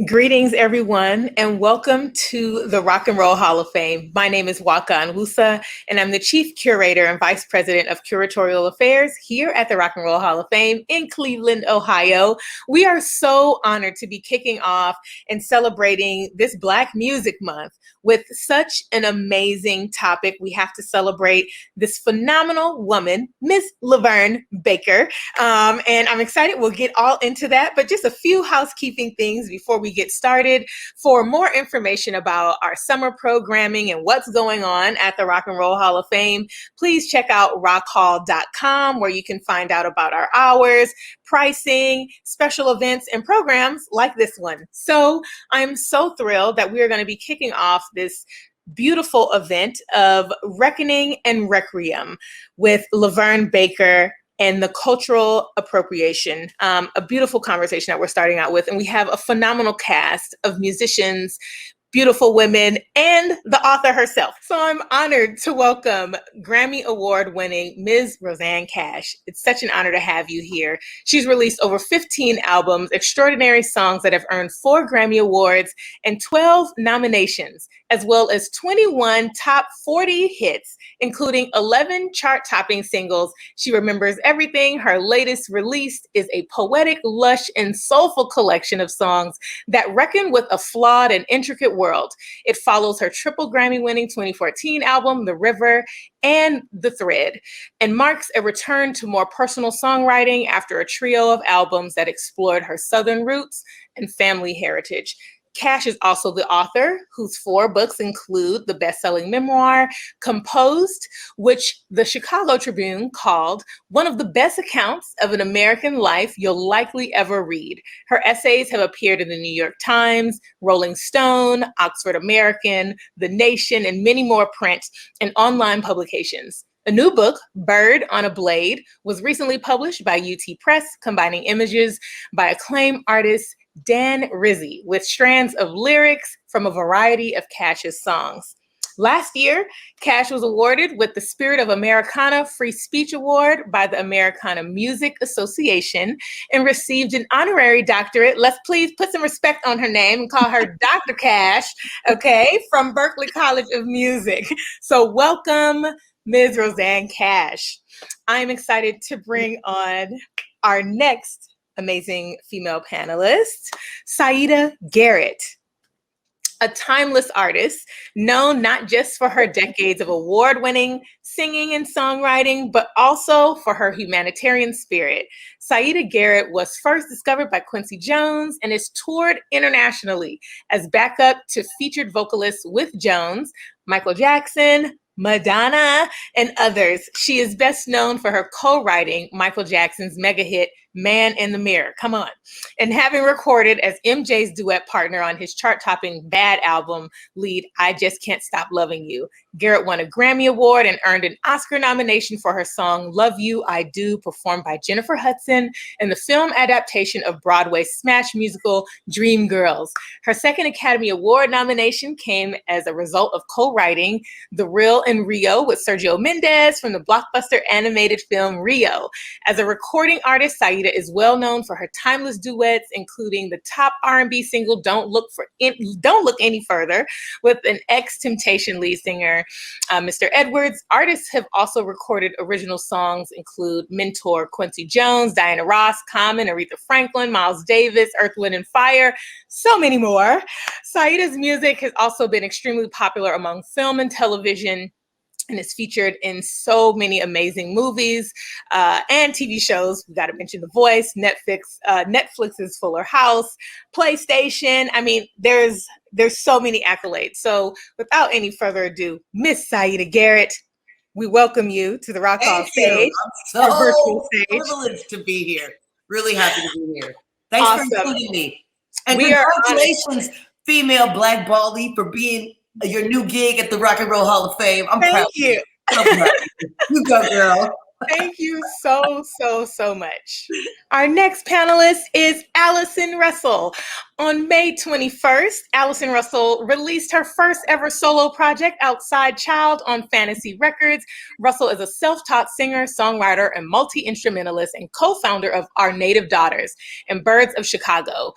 Greetings, everyone, and welcome to the Rock and Roll Hall of Fame. My name is Nwaka Onwusa, and I'm the Chief Curator and Vice President of Curatorial Affairs here at the Rock and Roll Hall of Fame in Cleveland, Ohio. We are so honored to be kicking off and celebrating this Black Music Month with such an amazing topic. We have to celebrate this phenomenal woman, Miss Laverne Baker, and I'm excited. We'll get all into that, but just a few housekeeping things before we get started. For more information about our summer programming and what's going on at the Rock and Roll Hall of Fame, please check out rockhall.com, where you can find out about our hours, pricing, special events, and programs like this one. So I'm so thrilled that we are going to be kicking off this beautiful event of Reckoning and Requiem with Laverne Baker and the cultural appropriation, a beautiful conversation that we're starting out with. And we have a phenomenal cast of musicians, beautiful women, and the author herself. So I'm honored to welcome Grammy Award-winning Ms. Rosanne Cash. It's such an honor to have you here. She's released over 15 albums, extraordinary songs that have earned 4 Grammy Awards and 12 nominations, as well as 21 top 40 hits, including 11 chart-topping singles. She remembers everything. Her latest release is a poetic, lush, and soulful collection of songs that reckon with a flawed and intricate world. It follows her triple Grammy-winning 2014 album, The River and The Thread, and marks a return to more personal songwriting after a trio of albums that explored her Southern roots and family heritage. Cash is also the author, whose 4 books include the best-selling memoir, Composed, which the Chicago Tribune called one of the best accounts of an American life you'll likely ever read. Her essays have appeared in the New York Times, Rolling Stone, Oxford American, The Nation, and many more print and online publications. A new book, Bird on a Blade, was recently published by UT Press, combining images by acclaimed artist Dan Rizzi with strands of lyrics from a variety of Cash's songs. Last year, Cash was awarded with the Spirit of Americana Free Speech Award by the Americana Music Association and received an honorary doctorate. Let's please put some respect on her name and call her Dr. Cash, okay, from Berklee College of Music. So welcome, Ms. Rosanne Cash. I'm excited to bring on our next amazing female panelist, Siedah Garrett, a timeless artist known not just for her decades of award-winning singing and songwriting, but also for her humanitarian spirit. Siedah Garrett was first discovered by Quincy Jones and is toured internationally as backup to featured vocalists with Jones, Michael Jackson, Madonna, and others. She is best known for her co-writing Michael Jackson's mega hit, Man in the Mirror, come on, and having recorded as MJ's duet partner on his chart-topping Bad album lead, I Just Can't Stop Loving You. Garrett won a Grammy Award and earned an Oscar nomination for her song Love You, I Do, performed by Jennifer Hudson in the film adaptation of Broadway's smash musical Dreamgirls. Her second Academy Award nomination came as a result of co-writing The Real in Rio with Sergio Mendes from the blockbuster animated film Rio. As a recording artist, Siedah is well known for her timeless duets, including the top R&B single Don't Look Any Further with an ex-Temptation lead singer, Mr. Edwards. Artists have also recorded original songs include Mentor Quincy Jones, Diana Ross, Common, Aretha Franklin, Miles Davis, Earth, Wind and Fire, so many more. Siedah's music has also been extremely popular among film and television, and is featured in so many amazing movies and TV shows. We got to mention The Voice, Netflix's Fuller House, PlayStation. I mean, there's so many accolades. So without any further ado, Miss Siedah Garrett, we welcome you to the Rock Hall stage. I'm so privileged to be here. Really happy to be here. Thanks for including me. And congratulations, female Black Baldy, for being your new gig at the Rock and Roll Hall of Fame. I'm proud of you. So proud. You go, girl. Thank you so much. Our next panelist is Allison Russell. On May 21st, Allison Russell released her first ever solo project, Outside Child, on Fantasy Records. Russell is a self-taught singer, songwriter, and multi-instrumentalist, and co-founder of Our Native Daughters and Birds of Chicago.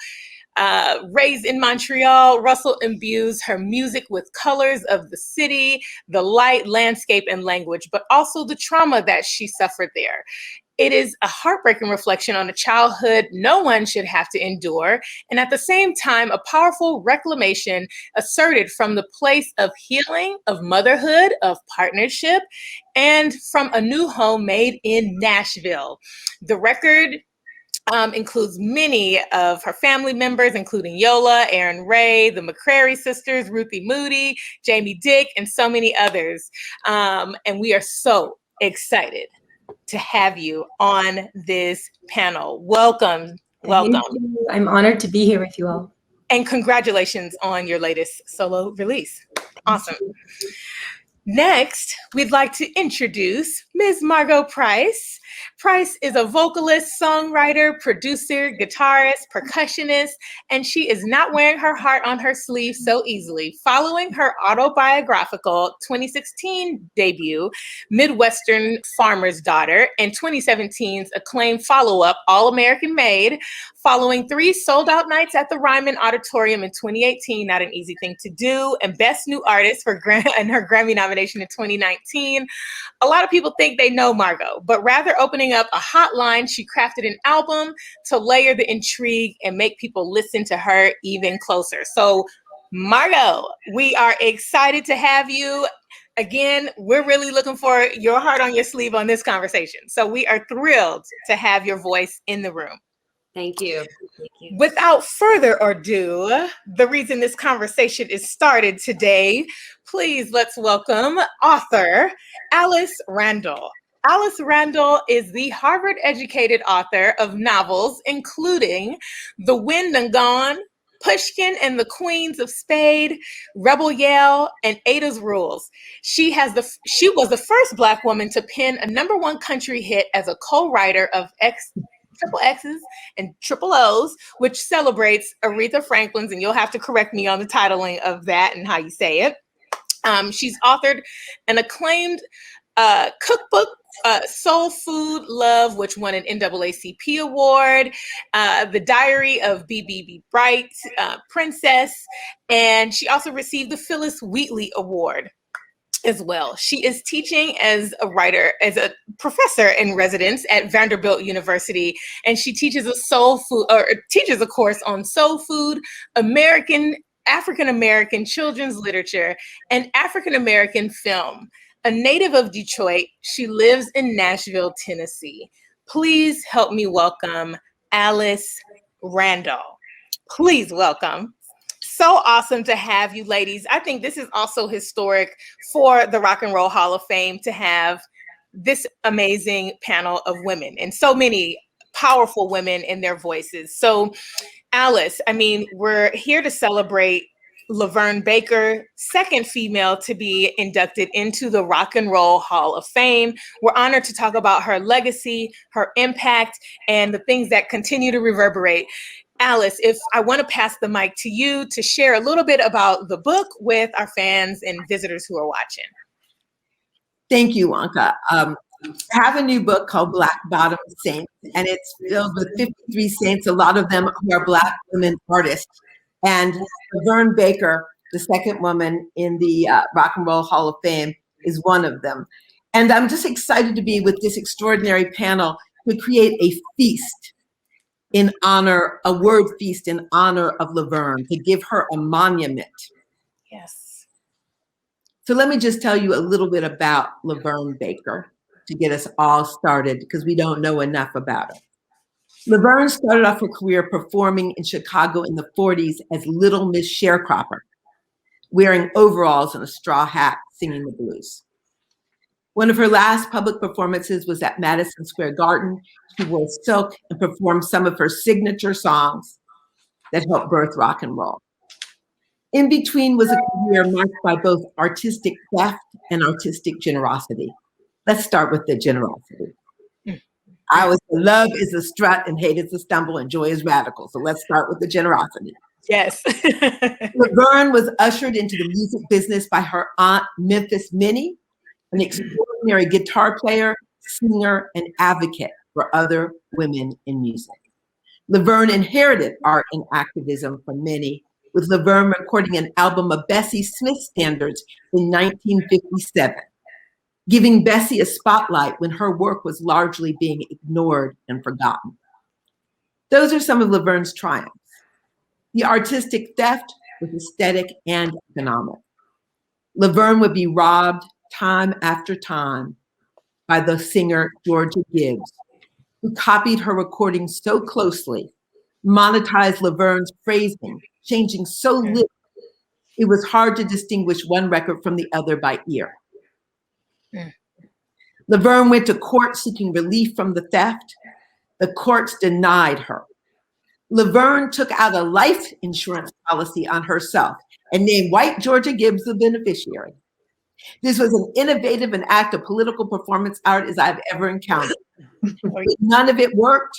Raised in Montreal, Russell imbues her music with colors of the city, the light, landscape, and language, but also the trauma that she suffered there. It is a heartbreaking reflection on a childhood no one should have to endure, and at the same time, a powerful reclamation asserted from the place of healing, of motherhood, of partnership, and from a new home made in Nashville. The record includes many of her family members, including Yola, Aaron Ray, the McCrary sisters, Ruthie Moody, Jamie Dick, and so many others. And we are so excited to have you on this panel. Welcome. Welcome. I'm honored to be here with you all. And congratulations on your latest solo release. Awesome. Next, we'd like to introduce Ms. Margo Price. Price is a vocalist, songwriter, producer, guitarist, percussionist, and she is not wearing her heart on her sleeve so easily. Following her autobiographical 2016 debut, Midwestern Farmer's Daughter, and 2017's acclaimed follow-up, All American Made, following 3 sold-out nights at the Ryman Auditorium in 2018, not an easy thing to do, and Best New Artist for and her Grammy nomination in 2019. A lot of people think they know Margo, but rather opening up a hotline, she crafted an album to layer the intrigue and make people listen to her even closer. So Margo, we are excited to have you. Again, we're really looking for your heart on your sleeve on this conversation. So we are thrilled to have your voice in the room. Thank you. Thank you. Without further ado, the reason this conversation is started today, please let's welcome author Alice Randall. Alice Randall is the Harvard-educated author of novels including The Wind and Gone, Pushkin and the Queens of Spade, Rebel Yell, and Ada's Rules. She was the first Black woman to pen a #1 country hit as a co-writer of Triple X's and Triple O's, which celebrates Aretha Franklin's, and you'll have to correct me on the titling of that and how you say it. She's authored an acclaimed cookbook, Soul Food Love, which won an NAACP award, The Diary of B.B.B. Bright, Princess, and she also received the Phyllis Wheatley Award as well. She is teaching as a writer, as a professor in residence at Vanderbilt University, and she teaches teaches a course on soul food, African-American children's literature, and African-American film. A native of Detroit, she lives in Nashville, Tennessee. Please help me welcome Alice Randall. Please welcome. So awesome to have you, ladies. I think this is also historic for the Rock and Roll Hall of Fame to have this amazing panel of women and so many powerful women in their voices. So Alice, I mean, we're here to celebrate Laverne Baker, second female to be inducted into the Rock and Roll Hall of Fame. We're honored to talk about her legacy, her impact, and the things that continue to reverberate. Alice, if I want to pass the mic to you to share a little bit about the book with our fans and visitors who are watching. Thank you, Nwaka. I have a new book called Black Bottom Saints, and it's filled with 53 saints, a lot of them who are Black women artists. And Laverne Baker, the second woman in the Rock and Roll Hall of Fame, is one of them. And I'm just excited to be with this extraordinary panel to create a feast a word feast in honor of Laverne, to give her a monument. Yes. So let me just tell you a little bit about Laverne Baker to get us all started, because we don't know enough about her. Laverne started off her career performing in Chicago in the 40s as Little Miss Sharecropper, wearing overalls and a straw hat, singing the blues. One of her last public performances was at Madison Square Garden. She wore silk and performed some of her signature songs that helped birth rock and roll. In between was a career marked by both artistic theft and artistic generosity. Let's start with the generosity. I always say love is a strut and hate is a stumble and joy is radical. So let's start with the generosity. Yes. Laverne was ushered into the music business by her aunt, Memphis Minnie, an extraordinary guitar player, singer, and advocate for other women in music. LaVern inherited art and activism from many, with LaVern recording an album of Bessie Smith standards in 1957, giving Bessie a spotlight when her work was largely being ignored and forgotten. Those are some of LaVern's triumphs. The artistic theft was aesthetic and economic. LaVern would be robbed time after time by the singer Georgia Gibbs, who copied her recordings so closely, monetized LaVern's phrasing, changing so little, it was hard to distinguish one record from the other by ear. LaVern went to court seeking relief from the theft. The courts denied her. LaVern took out a life insurance policy on herself and named white Georgia Gibbs the beneficiary. This was an innovative and act of political performance art as I've ever encountered. But none of it worked.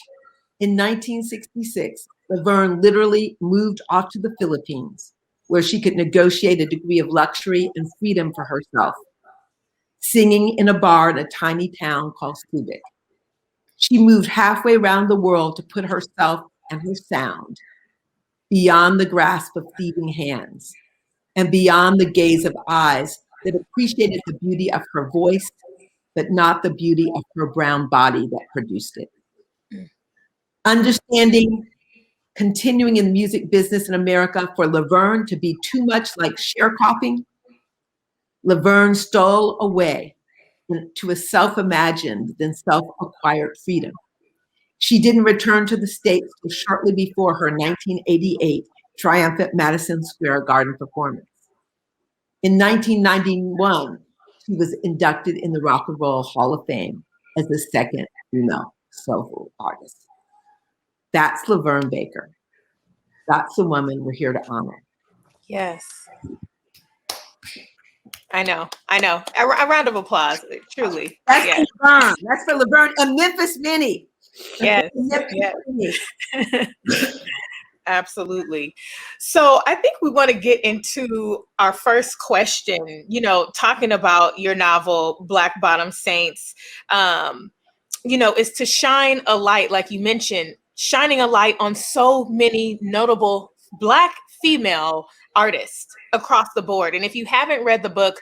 In 1966, LaVern literally moved off to the Philippines, where she could negotiate a degree of luxury and freedom for herself, singing in a bar in a tiny town called Subic. She moved halfway around the world to put herself and her sound beyond the grasp of thieving hands and beyond the gaze of eyes that appreciated the beauty of her voice, but not the beauty of her brown body that produced it. Understanding continuing in the music business in America for LaVern to be too much like sharecropping, LaVern stole away to a self-imagined, then self-acquired freedom. She didn't return to the States until shortly before her 1988 triumphant Madison Square Garden performance. In 1991, she was inducted in the Rock and Roll Hall of Fame as the second female soulful artist. That's Laverne Baker. That's the woman we're here to honor. Yes. I know. A round of applause, truly. That's yes. LaVern. That's for LaVern, a Memphis Minnie. Yes. Absolutely. So I think we want to get into our first question, talking about your novel, Black Bottom Saints, is to shine a light, like you mentioned, shining a light on so many notable Black female artists across the board. And if you haven't read the book,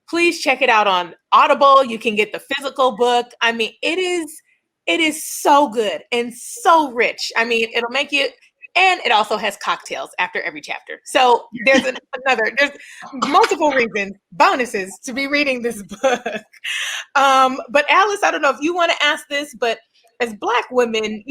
please check it out on Audible. You can get the physical book. I mean, it is so good and so rich. I mean, it'll make you, and it also has cocktails after every chapter. So there's there's multiple reasons, bonuses to be reading this book. But Alice, I don't know if you want to ask this, but as Black women,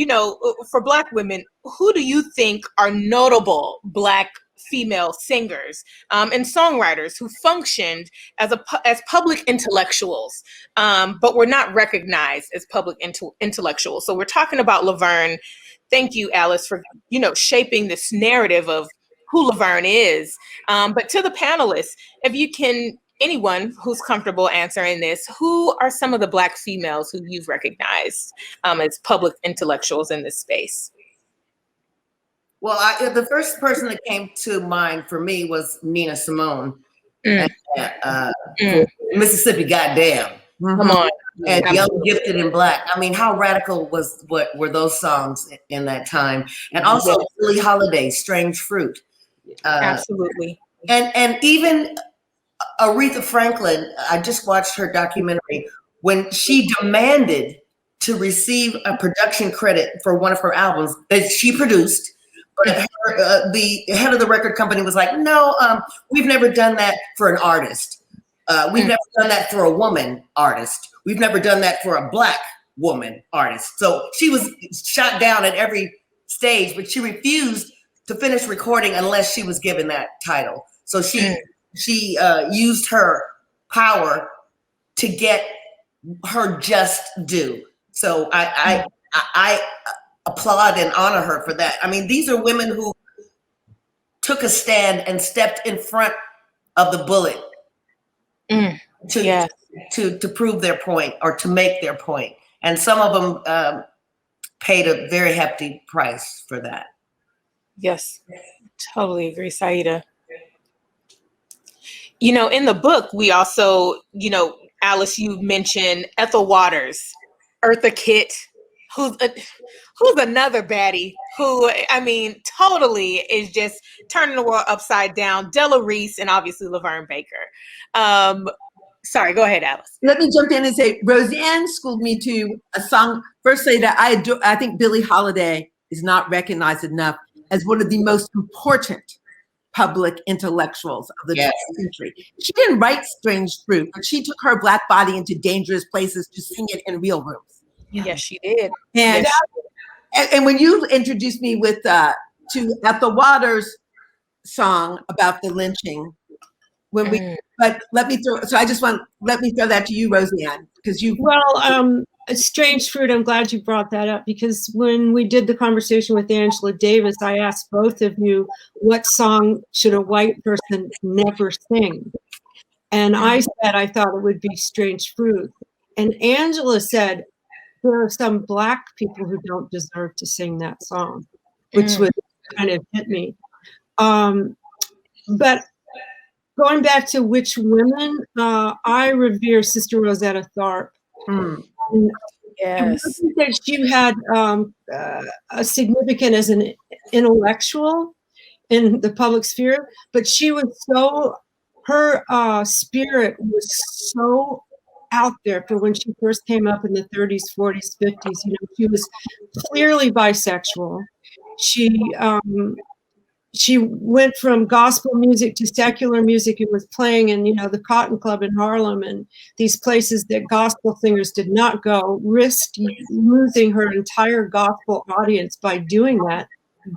for Black women, who do you think are notable Black female singers and songwriters who functioned as public intellectuals, but were not recognized as public intellectuals? So we're talking about LaVern. Thank you, Alice, for shaping this narrative of who LaVern is. But to the panelists, if you can, anyone who's comfortable answering this, who are some of the Black females who you've recognized as public intellectuals in this space? Well, the first person that came to mind for me was Nina Simone. Mississippi, goddamn. Come on. And Young, Gifted, and Black. I mean, how radical were those songs in that time? And also Billie Holiday, Strange Fruit. Absolutely. And even Aretha Franklin, I just watched her documentary when she demanded to receive a production credit for one of her albums that she produced. But the head of the record company was like, no, we've never done that for an artist. We've never done that for a woman artist. We've never done that for a Black woman artist. So she was shot down at every stage, but she refused to finish recording unless she was given that title. So she used her power to get her just due. So I applaud and honor her for that. I mean, these are women who took a stand and stepped in front of the bullet to prove their point or to make their point. And some of them paid a very hefty price for that. Yes, totally agree, Siedah. In the book, we also, Alice, you mentioned Ethel Waters, Eartha Kitt, who's another baddie who, I mean, totally is just turning the world upside down. Della Reese and obviously Laverne Baker. Sorry, go ahead, Alice. Let me jump in and say, Rosanne schooled me to a song. First, say that I think Billie Holiday is not recognized enough as one of the most important public intellectuals of the 20th century. She didn't write Strange Fruit, but she took her Black body into dangerous places to sing it in real rooms. Yes, she did. And and when you introduced me with to Ethel Waters' song about the lynching, when we but let me throw that to you, Rosanne, because you a Strange Fruit, I'm glad you brought that up, because when we did the conversation with Angela Davis, I asked both of you, what song should a white person never sing? And I said I thought it would be Strange Fruit. And Angela said there are some Black people who don't deserve to sing that song, which would kind of hit me. But going back to which women, I revere Sister Rosetta Tharpe. Yes. I think that she had a significant as an intellectual in the public sphere, but she was her spirit was so out there for when she first came up in the 30s, 40s, 50s. You know, she was clearly bisexual. She went from gospel music to secular music and was playing in, you know, the Cotton Club in Harlem and these places that gospel singers did not go, risked losing her entire gospel audience by doing that,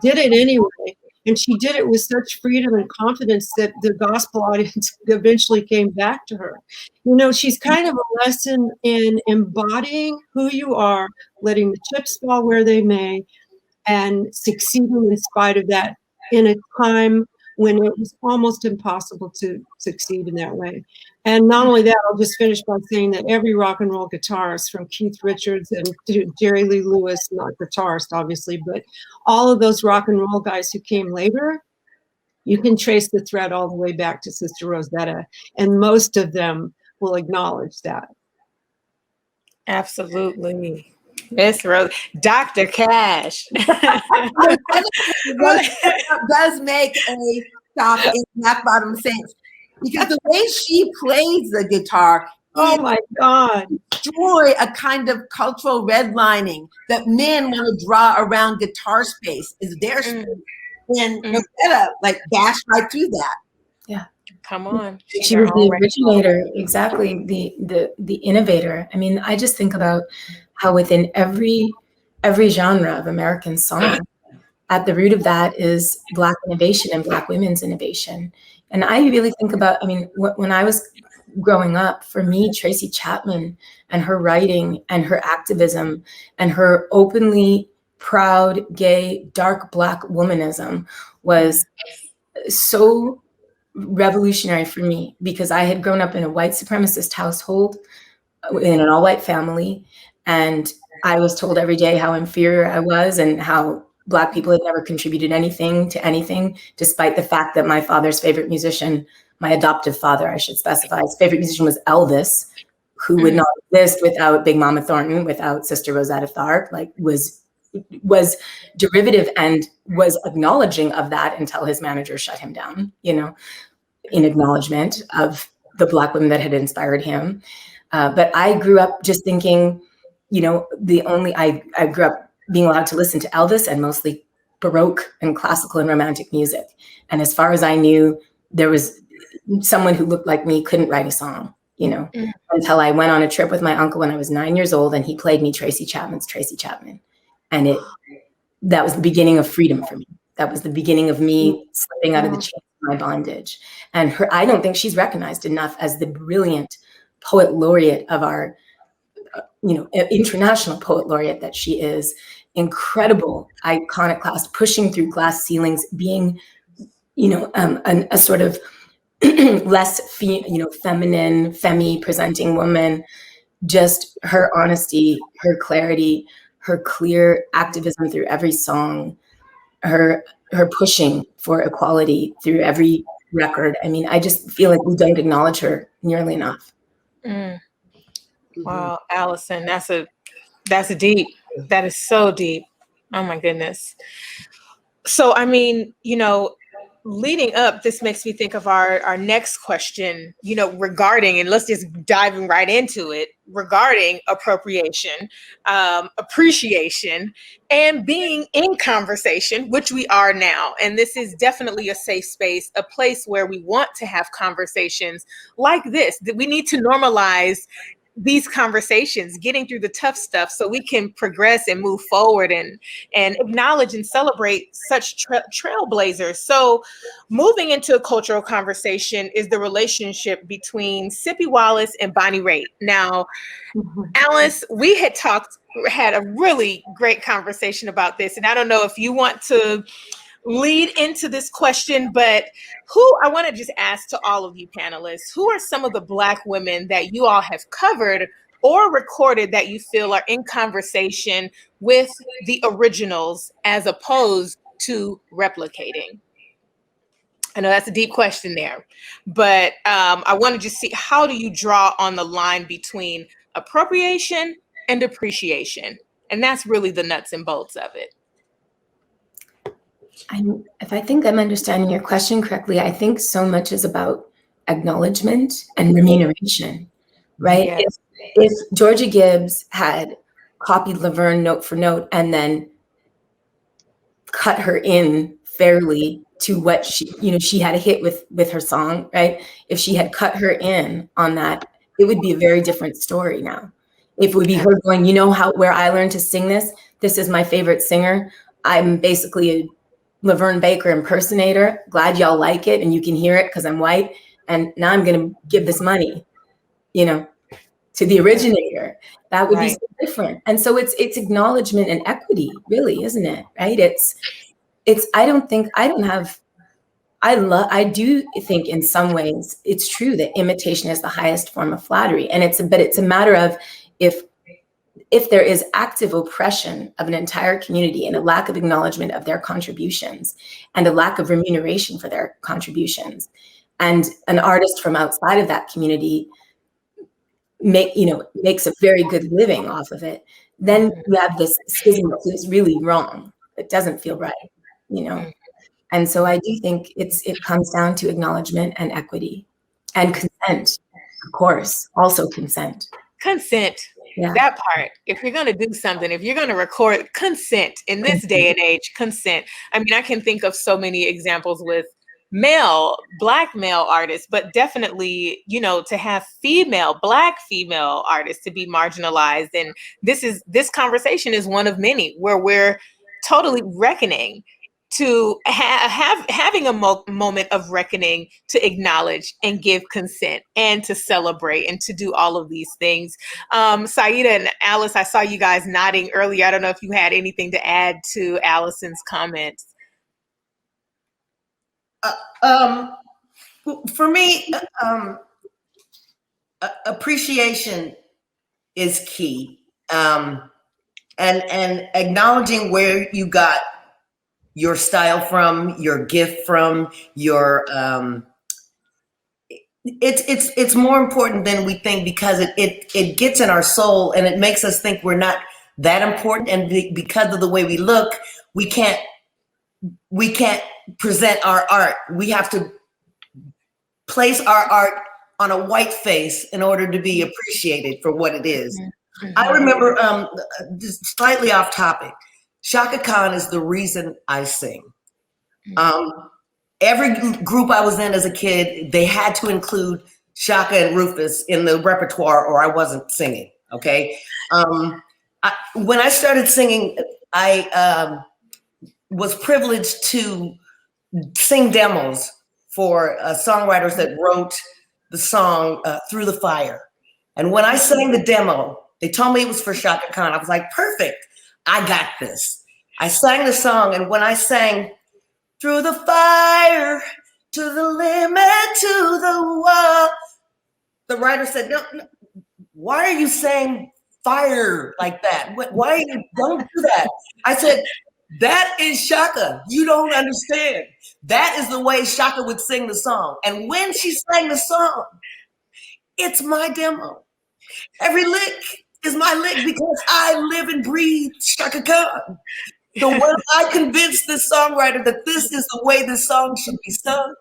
did it anyway. And she did it with such freedom and confidence that the gospel audience eventually came back to her. You know, she's kind of a lesson in embodying who you are, letting the chips fall where they may, and succeeding in spite of that, in a time when it was almost impossible to succeed in that way. And not only that, I'll just finish by saying that every rock and roll guitarist, from Keith Richards and Jerry Lee Lewis, not guitarist obviously, but all of those rock and roll guys who came later, you can trace the thread all the way back to Sister Rosetta, and most of them will acknowledge that. Absolutely. Miss Rose, Dr. Cash. does make a stop in Black Bottom Saints, because the way she plays the guitar, oh my God, destroy a kind of cultural redlining that men want to draw around guitar space is their space. And Rosetta like dashed right through that. Yeah. Come on. She was the originator, exactly, the innovator. I mean, I just think about how within every genre of American song, at the root of that is Black innovation and Black women's innovation. And I really think about, I mean, when I was growing up, for me, Tracy Chapman and her writing and her activism and her openly proud, gay, dark Black womanism was so revolutionary for me, because I had grown up in a white supremacist household in an all-white family, and I was told every day how inferior I was and how Black people had never contributed anything to anything, despite the fact that my father's favorite musician, my adoptive father, I should specify, his favorite musician was Elvis, who would not exist without Big Mama Thornton, without Sister Rosetta Tharpe, like was derivative and was acknowledging of that until his manager shut him down, you know, in acknowledgement of the Black women that had inspired him. But I grew up just thinking, you know, I grew up being allowed to listen to Elvis and mostly Baroque and classical and romantic music. And as far as I knew, there was someone who looked like me couldn't write a song, you know, until I went on a trip with my uncle when I was 9 years old and he played me Tracy Chapman's Tracy Chapman. And that was the beginning of freedom for me. That was the beginning of me slipping out of the chains of my bondage. And I don't think she's recognized enough as the brilliant poet laureate of our, you know, international poet laureate that she is. Incredible, iconic class, pushing through glass ceilings, being, you know, a sort of less, feminine, femme presenting woman. Just her honesty, her clarity, her clear activism through every song, her pushing for equality through every record. I mean, I just feel like we don't acknowledge her nearly enough. Wow, Allison, that's a deep. That is so deep. Oh my goodness. So, I mean, leading up, this makes me think of our next question, regarding, and let's just dive right into it, regarding appropriation, appreciation, and being in conversation, which we are now. And this is definitely a safe space, a place where we want to have conversations like this, that we need to normalize these conversations, getting through the tough stuff so we can progress and move forward and acknowledge and celebrate such trailblazers. So moving into a cultural conversation is the relationship between Sippy Wallace and Bonnie Raitt. Now, Alice, we had a really great conversation about this, and I don't know if you want to lead into this question, but I want to just ask to all of you panelists, who are some of the Black women that you all have covered or recorded that you feel are in conversation with the originals as opposed to replicating? I know that's a deep question there, but I want to just see, how do you draw on the line between appropriation and appreciation? And that's really the nuts and bolts of it. If I think I'm understanding your question correctly, I think so much is about acknowledgement and remuneration, right? Yes. If Georgia Gibbs had copied Laverne note for note and then cut her in fairly to what she had a hit with her song, right? If she had cut her in on that, it would be a very different story now. If it would be her going, where I learned to sing this is my favorite singer. I'm basically a Laverne Baker impersonator. Glad y'all like it and you can hear it because I'm white. And now I'm going to give this money, to the originator. That would be so different. And so it's acknowledgement and equity, really, isn't it? Right? I do think in some ways it's true that imitation is the highest form of flattery. And it's a matter of if there is active oppression of an entire community and a lack of acknowledgement of their contributions and a lack of remuneration for their contributions, and an artist from outside of that community makes a very good living off of it, then you have this schism that is really wrong. It doesn't feel right, And so I do think it comes down to acknowledgement and equity and consent, of course, also consent. Consent. Yeah. That part. If you're going to do something, if you're going to record, consent. In this day and age, consent. I mean, I can think of so many examples with Black male artists, but definitely, to have Black female artists to be marginalized. And this conversation is one of many where we're totally reckoning to having a moment of reckoning, to acknowledge and give consent and to celebrate and to do all of these things. Siedah and Alice, I saw you guys nodding earlier. I don't know if you had anything to add to Allison's comments. For me, appreciation is key, and acknowledging where you got your style from, your gift from, it's more important than we think, because it gets in our soul and it makes us think we're not that important, and because of the way we look, we can't present our art. We have to place our art on a white face in order to be appreciated for what it is. Mm-hmm. I remember, just slightly off topic, Chaka Khan is the reason I sing. Every group I was in as a kid, they had to include Chaka and Rufus in the repertoire or I wasn't singing, okay? When I started singing, I was privileged to sing demos for songwriters that wrote the song Through the Fire. And when I sang the demo, they told me it was for Chaka Khan. I was like, perfect. I got this. I sang the song, and when I sang through the fire, to the limit, to the wall, the writer said, no, why are you saying fire like that? Why don't do that? I said, that is Chaka. You don't understand. That is the way Chaka would sing the song. And when she sang the song, it's my demo. Every lick is my because I live and breathe Chaka Khan. So when I convinced this songwriter that this is the way this song should be sung,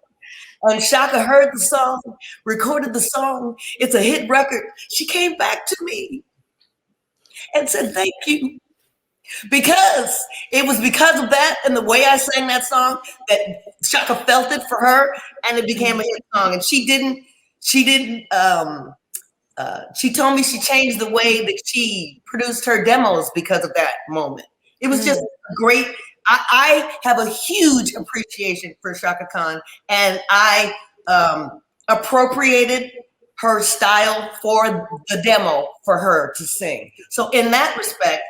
and Chaka heard the song, recorded the song, it's a hit record, she came back to me and said, thank you. Because it was because of that and the way I sang that song that Chaka felt it for her, and it became a hit song. And she told me she changed the way that she produced her demos because of that moment. It was just great. I have a huge appreciation for Chaka Khan, and I appropriated her style for the demo for her to sing. So in that respect,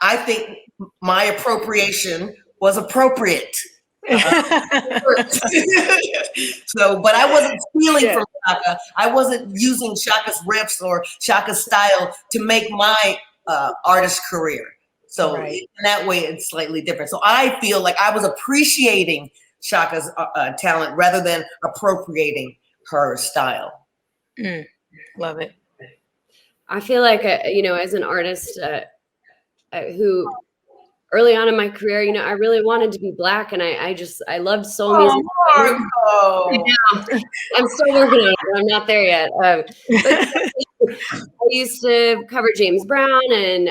I think my appropriation was appropriate. So, but I wasn't stealing from Chaka. I wasn't using Chaka's riffs or Chaka's style to make my artist career. So in that way, it's slightly different. So I feel like I was appreciating Chaka's talent rather than appropriating her style. Love it. I feel like, as an artist who early on in my career, I really wanted to be Black, and I loved soul music. Margo. I'm still working on it, but I'm not there yet. But I used to cover James Brown, and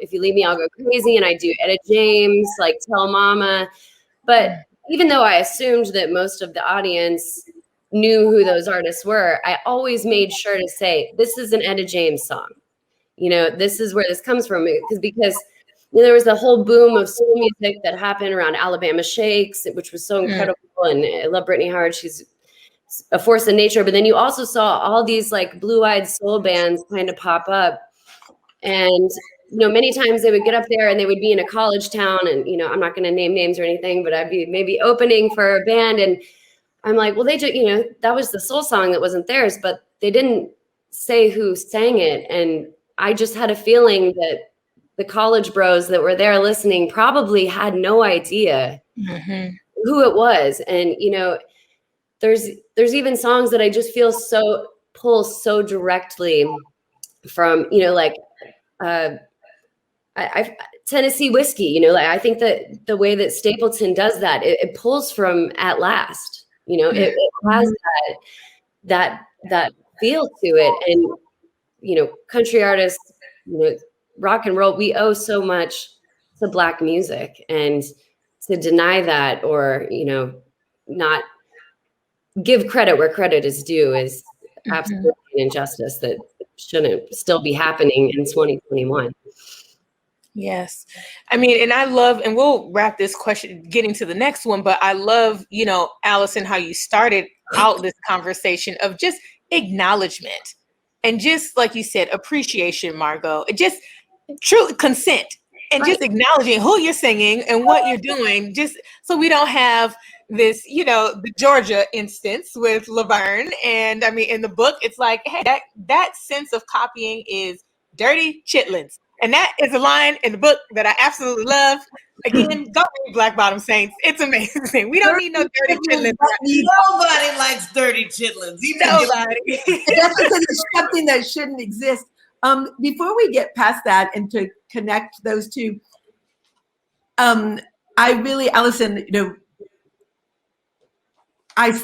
If You Leave Me, I'll Go Crazy, and I do Etta James, like Tell Mama. But even though I assumed that most of the audience knew who those artists were, I always made sure to say, this is an Etta James song. This is where this comes from. Because there was a whole boom of soul music that happened around Alabama Shakes, which was so incredible. And I love Brittany Howard. She's a force of nature. But then you also saw all these like blue-eyed soul bands kind of pop up. And many times they would get up there and they would be in a college town, and I'm not going to name names or anything, but I'd be maybe opening for a band, and I'm like, well, they just, that was the soul song that wasn't theirs, but they didn't say who sang it. And I just had a feeling that the college bros that were there listening probably had no idea who it was. And, there's even songs that I just feel pull so directly from, Tennessee Whiskey, I think that the way that Stapleton does that, it pulls from At Last, it has that feel to it. And, country artists, rock and roll, we owe so much to Black music, and to deny that or, not give credit where credit is due is absolutely an injustice that shouldn't still be happening in 2021. Yes. I mean, and I love, and we'll wrap this question getting to the next one, but I love, Allison, how you started out this conversation of just acknowledgement and just like you said, appreciation, Margo, just true consent and just acknowledging who you're singing and what you're doing, just so we don't have this, the Georgia instance with LaVern. And I mean, in the book, it's like, hey, that sense of copying is dirty chitlins. And that is a line in the book that I absolutely love. Again, go read Black Bottom Saints. It's amazing. We don't need no dirty chitlins. Nobody likes dirty chitlins. Nobody. That's because it's something that shouldn't exist. Before we get past that and to connect those two, Allison, I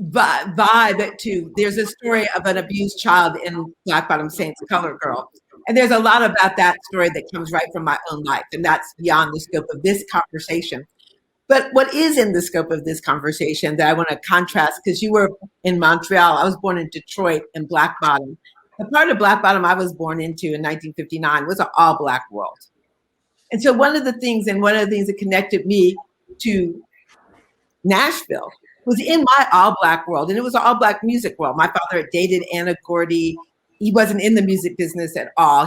vibe to, there's a story of an abused child in Black Bottom Saints, Color Girl. And there's a lot about that story that comes right from my own life, and that's beyond the scope of this conversation. But what is in the scope of this conversation that I want to contrast, because you were in Montreal, I was born in Detroit in Black Bottom. The part of Black Bottom I was born into in 1959 was an all-Black world. And so one of the things that connected me to Nashville was in my all-Black world, and it was an all-Black music world. My father had dated Anna Gordy. He wasn't in the music business at all.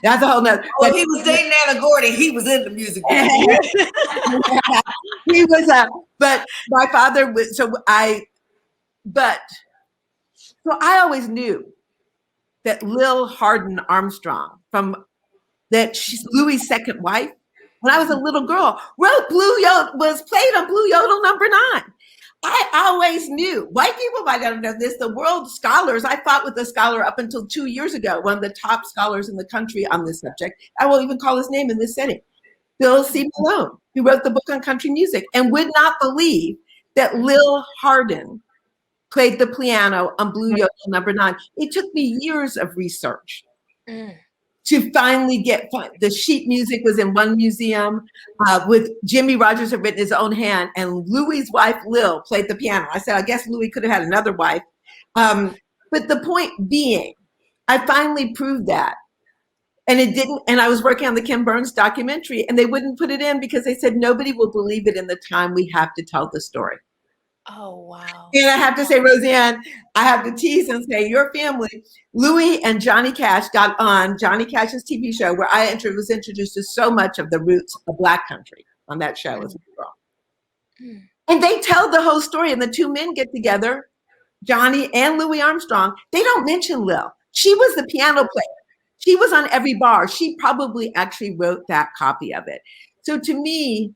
That's a whole nother. Well, he was dating Anna Gordy. He was in the music business. He was, but my father was, so I always knew that Lil Hardin Armstrong, she's Louis' second wife, when I was a little girl, was played on Blue Yodel #9. I always knew. White people might not know this. The world scholars, I fought with a scholar up until 2 years ago, one of the top scholars in the country on this subject. I won't even call his name in this setting. Bill C. Malone, who wrote the book on country music, and would not believe that Lil Hardin played the piano on Blue Yodel number 9. It took me years of research to finally get the sheet music was in one museum with Jimmy Rogers had written his own hand, and Louis's wife Lil played the piano. I said, I guess Louis could have had another wife. But the point being, I finally proved that. And it didn't, and I was working on the Kim Burns documentary, and they wouldn't put it in because they said nobody will believe it in the time we have to tell the story. Oh, wow. And I have to say, Rosanne, I have to tease and say, your family, Louis and Johnny Cash got on Johnny Cash's TV show where I was introduced to so much of the roots of Black country on that show as a girl. And they tell the whole story, and the two men get together, Johnny and Louis Armstrong. They don't mention Lil. She was the piano player. She was on every bar. She probably actually wrote that copy of it. So to me,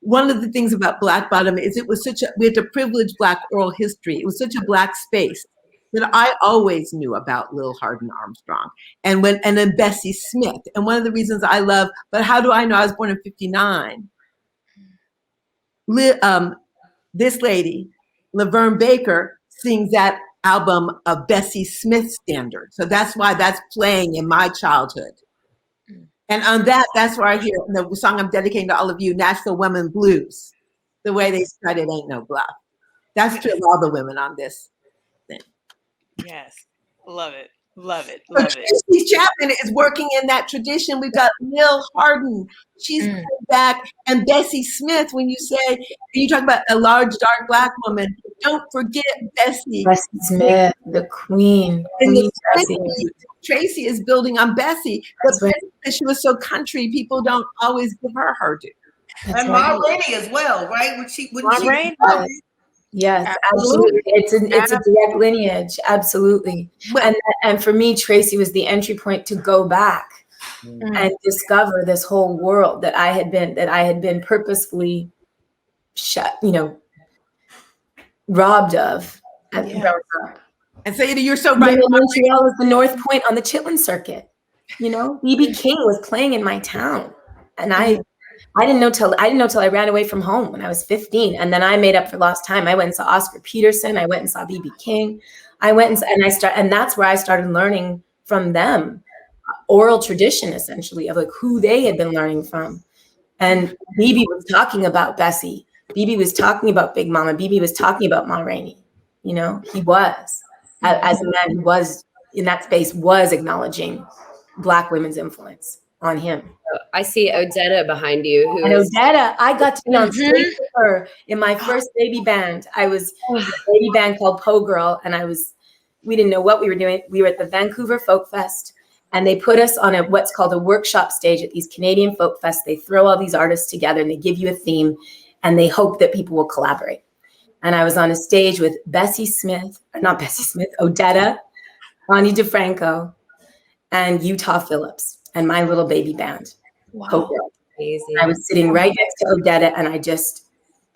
one of the things about Black Bottom is it was we had to privilege Black oral history. It was such a Black space that I always knew about Lil Hardin Armstrong and then Bessie Smith. And one of the reasons I love, but how do I know I was born in 59? This lady, Laverne Baker, sings that album of Bessie Smith standard. So that's why that's playing in my childhood. And on that's where I hear the song I'm dedicating to all of you, Nashville Women Blues. The way they said it ain't no bluff. That's true of all the women on this thing. Yes, love it. Love it. Love it. Tracy Chapman is working in that tradition. We've got Lil Hardin. She's coming back. And Bessie Smith, when you talk about a large, dark Black woman, don't forget Bessie. Bessie Smith, the queen. And Tracy is building on Bessie. But because she was so country, people don't always give her due. And Ma Rainey as well, right? Yes, absolutely. It's a direct lineage, absolutely. And for me, Tracy was the entry point to go back and discover this whole world that I had been purposefully robbed of. And Siedah, you're so right. Montreal is the North Point on the Chitlin circuit. B.B. King was playing in my town, and I didn't know till I ran away from home when I was 15, and then I made up for lost time. I went and saw Oscar Peterson. I went and saw B.B. King. And that's where I started learning from them, oral tradition essentially of who they had been learning from. And B.B. was talking about Bessie. B.B. was talking about Big Mama. B.B. was talking about Ma Rainey. He was as a man who was in that space was acknowledging Black women's influence on him. I see Odetta behind you. Odetta, I got to be on stage with her in my first baby band. I was in a baby band called Po Girl, and we didn't know what we were doing. We were at the Vancouver Folk Fest, and they put us on what's called a workshop stage at these Canadian folk fests. They throw all these artists together, and they give you a theme, and they hope that people will collaborate. And I was on a stage with Odetta, Bonnie DeFranco, and Utah Phillips, and my little baby band. Wow. Amazing. I was sitting right next to Odetta, and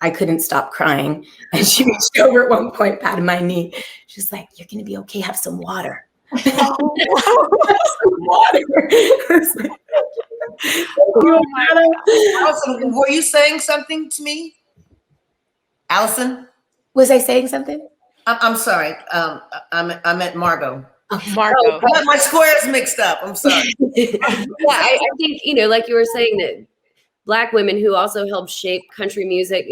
I couldn't stop crying. And she reached over at one point, patted my knee. She's like, "You're going to be okay. Have some water." Some water. Allison, were you saying something to me? Allison? Was I saying something? I'm sorry. I meant Margo. Margo. I got my squares mixed up. I'm sorry. I think, like you were saying, that Black women who also helped shape country music,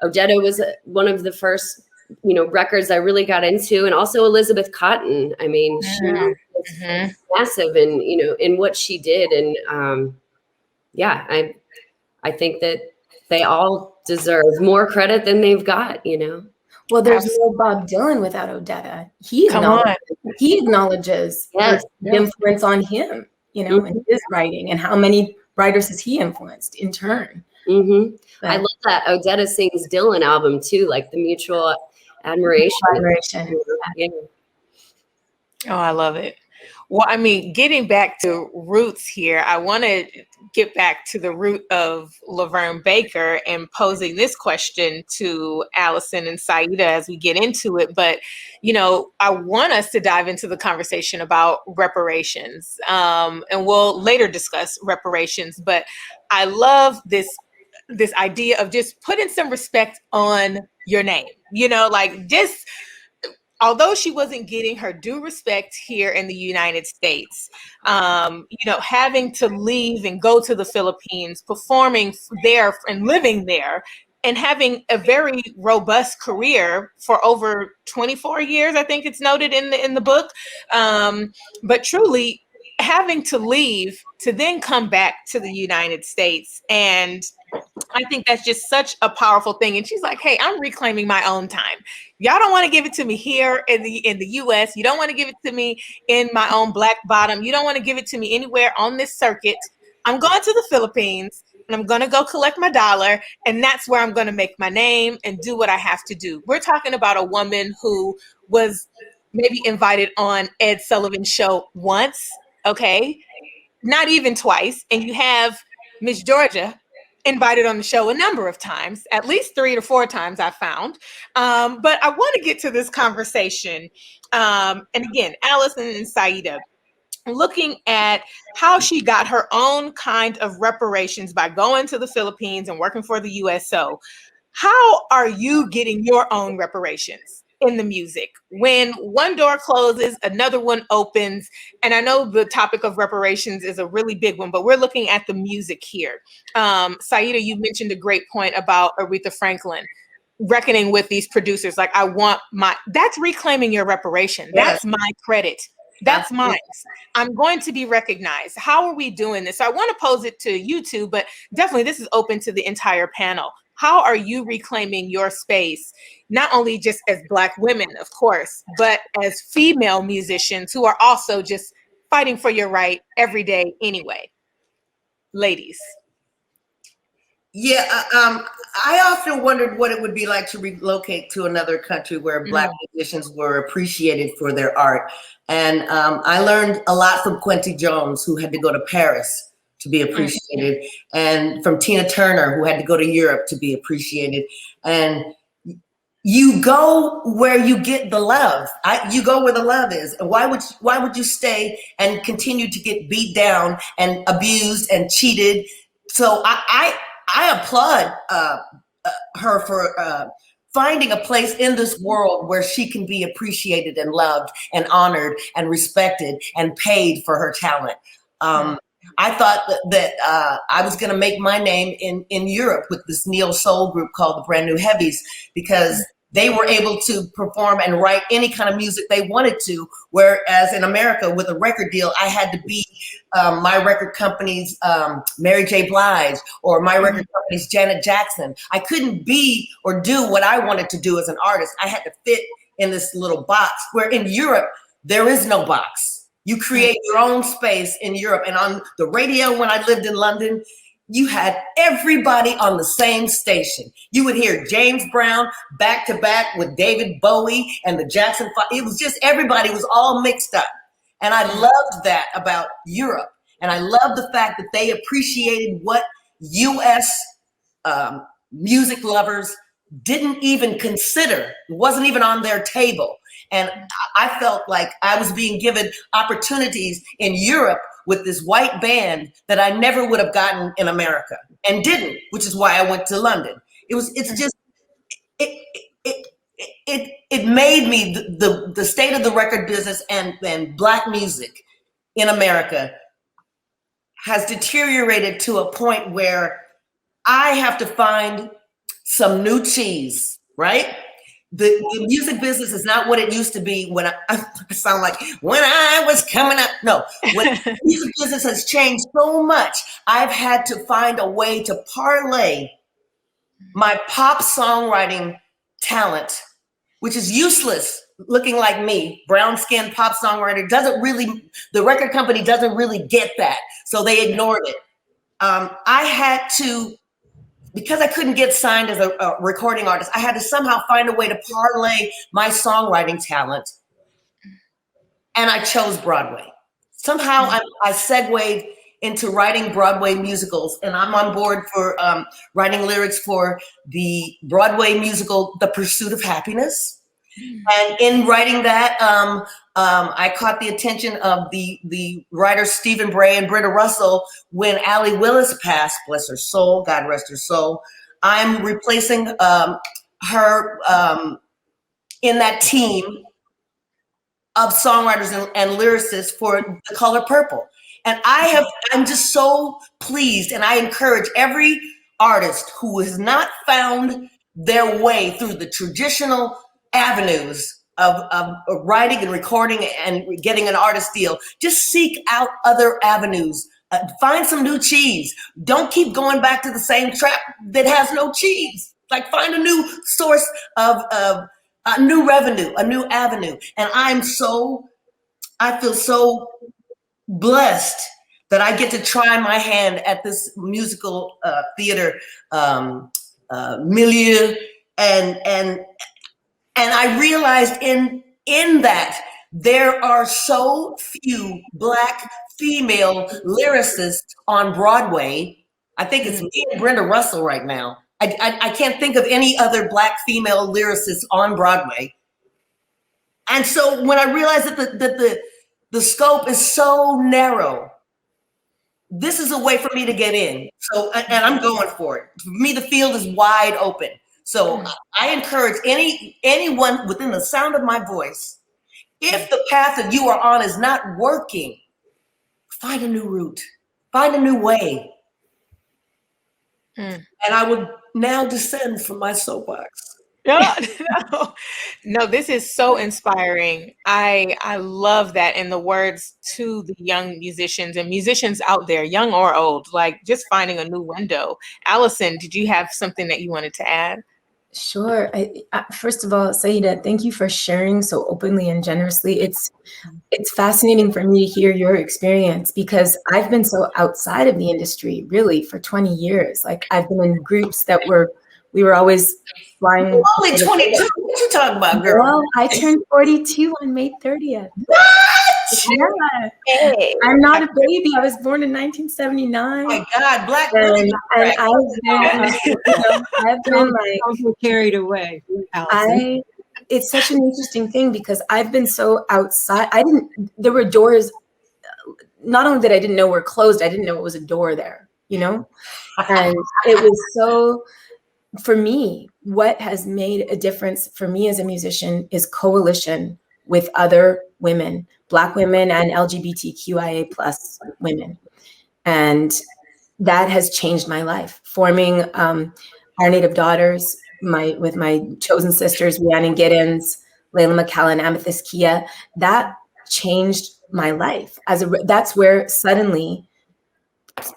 Odetta was one of the first, records I really got into, and also Elizabeth Cotton. I mean, she was massive in, in what she did. And I think that they all deserve more credit than they've got, Well, there's no Bob Dylan without Odetta. He acknowledges the influence on him, in his writing, and how many writers has he influenced in turn. I love that Odetta sings Dylan album too, like the Mutual Admiration. Oh, I love it. Well, I mean, getting back to roots here, I want to get back to the root of Laverne Baker and posing this question to Allison and Siedah as we get into it. But, you know, I want us to dive into the conversation about reparations, and we'll later discuss reparations. But I love this idea of just putting some respect on your name, you know, like just although she wasn't getting her due respect here in the United States, you know, having to leave and go to the Philippines, performing there and living there, and having a very robust career for over 24 years, I think it's noted in the book. But truly having to leave to then come back to the United States. And I think that's just such a powerful thing. And she's like, hey, I'm reclaiming my own time. Y'all don't want to give it to me here in the US. You don't want to give it to me in my own Black Bottom. You don't want to give it to me anywhere on this circuit. I'm going to the Philippines and I'm going to go collect my dollar. And that's where I'm going to make my name and do what I have to do. We're talking about a woman who was maybe invited on Ed Sullivan's show once, okay? Not even twice. And you have Miss Georgia invited on the show a number of times, at least 3 to 4 times I found. But I want to get to this conversation. And again, Allison and Siedah, looking at how she got her own kind of reparations by going to the Philippines and working for the USO. How are you getting your own reparations in the music? When one door closes, another one opens. And I know the topic of reparations is a really big one, but we're looking at the music here. Siedah, you mentioned a great point about Aretha Franklin reckoning with these producers. Like, that's reclaiming your reparation. Yes. That's my credit. That's mine. I'm going to be recognized. How are we doing this? So I want to pose it to you two, but definitely this is open to the entire panel. How are you reclaiming your space, not only just as Black women, of course, but as female musicians who are also just fighting for your right every day anyway? Ladies. Yeah, I often wondered what it would be like to relocate to another country where Black musicians were appreciated for their art. And I learned a lot from Quincy Jones, who had to go to Paris to be appreciated, and from Tina Turner, who had to go to Europe to be appreciated. And you go where you get the love. You go where the love is. And why would you stay and continue to get beat down and abused and cheated? So I applaud her for finding a place in this world where she can be appreciated and loved and honored and respected and paid for her talent. I thought that I was going to make my name in Europe with this neo soul group called the Brand New Heavies, because they were able to perform and write any kind of music they wanted to. Whereas in America, with a record deal, I had to be my record company's Mary J. Blige, or my record company's Janet Jackson. I couldn't be or do what I wanted to do as an artist. I had to fit in this little box, where in Europe, there is no box. You create your own space in Europe. And on the radio, when I lived in London, you had everybody on the same station. You would hear James Brown back to back with David Bowie and the Jackson 5. It was just, everybody was all mixed up. And I loved that about Europe. And I love the fact that they appreciated what US music lovers didn't even consider. It wasn't even on their table. And I felt like I was being given opportunities in Europe with this white band that I never would have gotten in America, and didn't, which is why I went to London. It made me the state of the record business and Black music in America has deteriorated to a point where I have to find some new cheese, right? The music business is not what it used to be when I sound like when I was coming up. No, when music business has changed so much, I've had to find a way to parlay my pop songwriting talent, which is useless looking like me, brown skinned pop songwriter, the record company doesn't really get that. So they ignored it. I had to, because I couldn't get signed as a recording artist, I had to somehow find a way to parlay my songwriting talent. And I chose Broadway. somehow I segued into writing Broadway musicals, and I'm on board for writing lyrics for the Broadway musical, The Pursuit of Happiness. And in writing that, I caught the attention of the writers Stephen Bray and Brenda Russell when Allie Willis passed, bless her soul, God rest her soul. I'm replacing her in that team of songwriters and lyricists for The Color Purple. And I'm just so pleased, and I encourage every artist who has not found their way through the traditional avenues of writing and recording and getting an artist deal, just seek out other avenues. Find some new cheese. Don't keep going back to the same trap that has no cheese. Like, find a new source of a new revenue, a new avenue. And I feel so blessed that I get to try my hand at this musical theater milieu, and I realized in that there are so few Black female lyricists on Broadway. I think it's me and Brenda Russell right now. I can't think of any other Black female lyricists on Broadway. And so when I realized that the scope is so narrow, this is a way for me to get in. So, and I'm going for it. For me, the field is wide open. So I encourage anyone within the sound of my voice, if the path that you are on is not working, find a new route, find a new way. And I would now descend from my soapbox. No, this is so inspiring. I love that. And the words to the young musicians and musicians out there, young or old, like just finding a new window. Allison, did you have something that you wanted to add? Sure. First of all, Siedah, thank you for sharing so openly and generously. It's fascinating for me to hear your experience, because I've been so outside of the industry really for 20 years. Like, I've been in groups that we were always flying. You're only 22. What you talking about, girl? Well, I turned 42 on May 30th. What? Yeah. Hey. I'm not a baby. I was born in 1979. Oh my God, Black and I've been like, don't get carried away, Allison. It's such an interesting thing, because I've been so outside. There were doors, not only that I didn't know were closed, I didn't know it was a door there, you know? And it was so, for me, what has made a difference for me as a musician is coalition with other women, Black women and LGBTQIA+ women. And that has changed my life. Forming Our Native Daughters, with my chosen sisters, Rhiannon Giddens, Layla McCallan, Amethyst Kia, that changed my life. That's where suddenly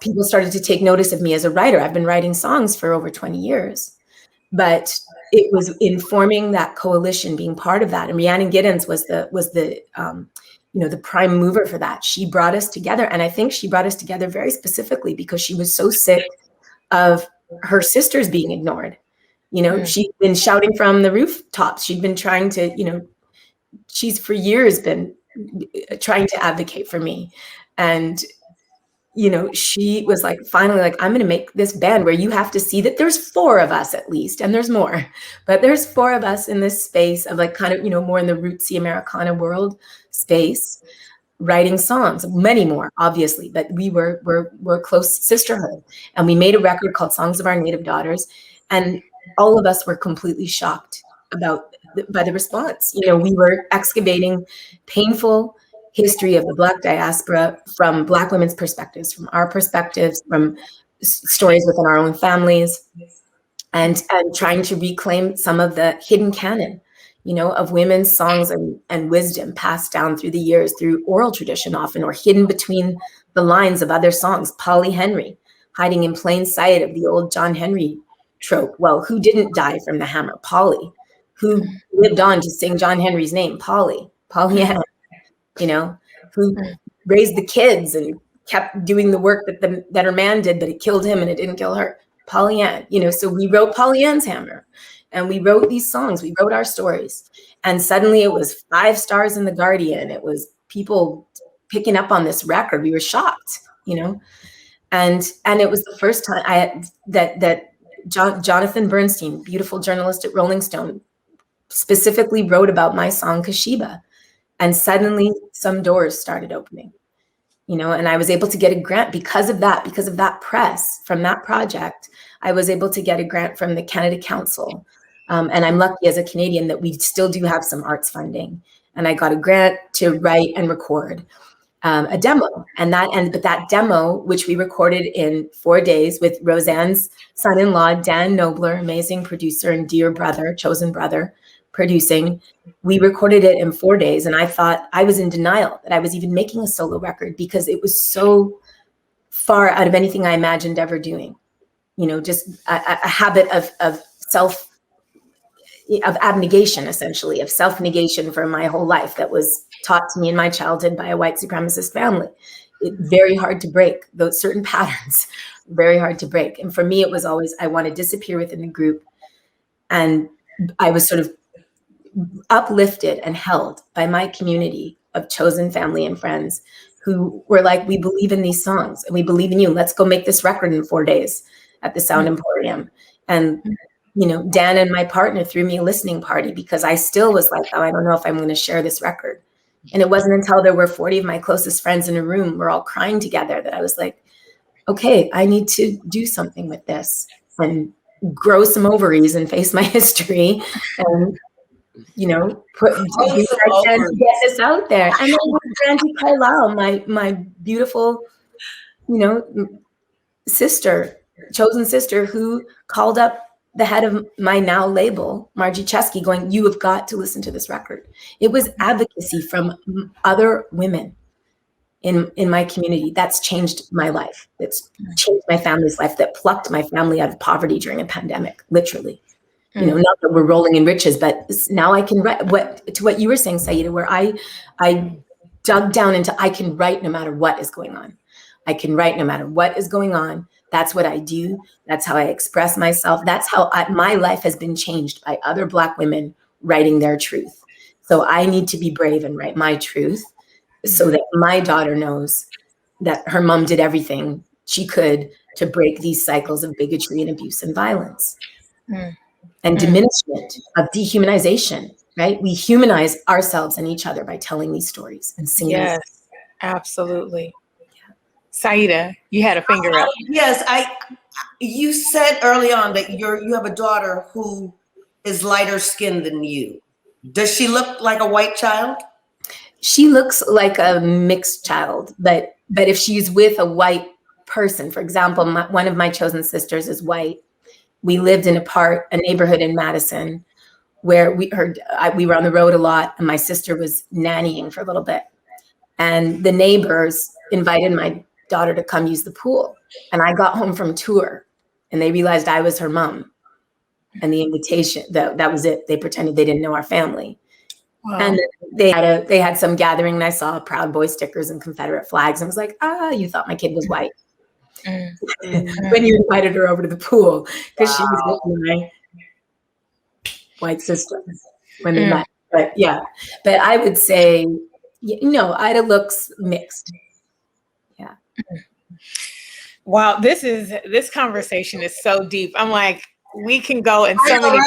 people started to take notice of me as a writer. I've been writing songs for over 20 years, but it was in forming that coalition, being part of that. And Rhiannon Giddens was the prime mover for that. She brought us together. And I think she brought us together very specifically because she was so sick of her sisters being ignored. You know, she'd been shouting from the rooftops. She'd been trying to, she's for years been trying to advocate for me. And she was like, finally, like, I'm going to make this band where you have to see that there's 4 of us at least, and there's more, but there's 4 of us in this space of like kind of, more in the rootsy Americana world space, writing songs, many more, obviously, but we're close sisterhood. And we made a record called Songs of Our Native Daughters. And all of us were completely shocked by the response. We were excavating painful history of the Black diaspora from Black women's perspectives, from our perspectives, from stories within our own families, and trying to reclaim some of the hidden canon, of women's songs and wisdom passed down through the years through oral tradition often, or hidden between the lines of other songs. Polly Henry, hiding in plain sight of the old John Henry trope. Well, who didn't die from the hammer? Polly. Who lived on to sing John Henry's name? Polly Ann. Who raised the kids and kept doing the work that her man did, but it killed him and it didn't kill her. Polly Ann, so we wrote Polly Ann's Hammer, and we wrote these songs, we wrote our stories. And suddenly it was 5 stars in The Guardian. It was people picking up on this record. We were shocked, you know, and it was the first time that Jonathan Bernstein, beautiful journalist at Rolling Stone, specifically wrote about my song Kashiba, and suddenly some doors started opening, you know, and I was able to get a grant because of that press from that project. I was able to get a grant from the Canada Council. And I'm lucky as a Canadian that we still do have some arts funding. And I got a grant to write and record a demo. But that demo, which we recorded in 4 days with Rosanne's son-in-law, Dan Nobler, amazing producer and dear brother, chosen brother, producing. We recorded it in 4 days. And I thought I was in denial that I was even making a solo record because it was so far out of anything I imagined ever doing. You know, just a habit of abnegation, essentially, of self-negation for my whole life that was taught to me in my childhood by a white supremacist family. Very hard to break those certain patterns, very hard to break. And for me, it was always, I want to disappear within the group. And I was sort of uplifted and held by my community of chosen family and friends who were like, we believe in these songs and we believe in you. Let's go make this record in 4 days at the Sound Emporium. And you know, Dan and my partner threw me a listening party because I still was like, oh, I don't know if I'm going to share this record. And it wasn't until there were 40 of my closest friends in a room, we're all crying together, that I was like, okay, I need to do something with this and grow some ovaries and face my history and, you know, get this out there. And then with Brandy Carlisle, my beautiful, you know, sister, chosen sister, who called up the head of my now label, Margie Chesky, going, you have got to listen to this record. It was advocacy from other women in my community that's changed my life. That's changed my family's life, that plucked my family out of poverty during a pandemic, literally. You know, not that we're rolling in riches, but now I can write what you were saying, Siedah, where I dug down into, I can write no matter what is going on. I can write no matter what is going on. That's what I do. That's how I express myself. That's how my life has been changed by other Black women writing their truth. So I need to be brave and write my truth so that my daughter knows that her mom did everything she could to break these cycles of bigotry and abuse and violence and diminishment, of dehumanization, right? We humanize ourselves and each other by telling these stories and singing. Yes, absolutely. Siedah, you had a finger up. Yes, you said early on that you have a daughter who is lighter skinned than you. Does she look like a white child? She looks like a mixed child, but if she's with a white person, for example, one of my chosen sisters is white. We lived in a neighborhood in Madison where we were on the road a lot, and my sister was nannying for a little bit. And the neighbors invited my daughter to come use the pool. And I got home from tour and they realized I was her mom. And the invitation, that was it. They pretended they didn't know our family. Wow. And they had some gathering and I saw Proud Boy stickers and Confederate flags and was like, you thought my kid was white. When you invited her over to the pool, because she was with my white sister when they met. But yeah, but I would say, no, Ida looks mixed. Yeah. Wow, this conversation is so deep. I'm like, we can go in so many.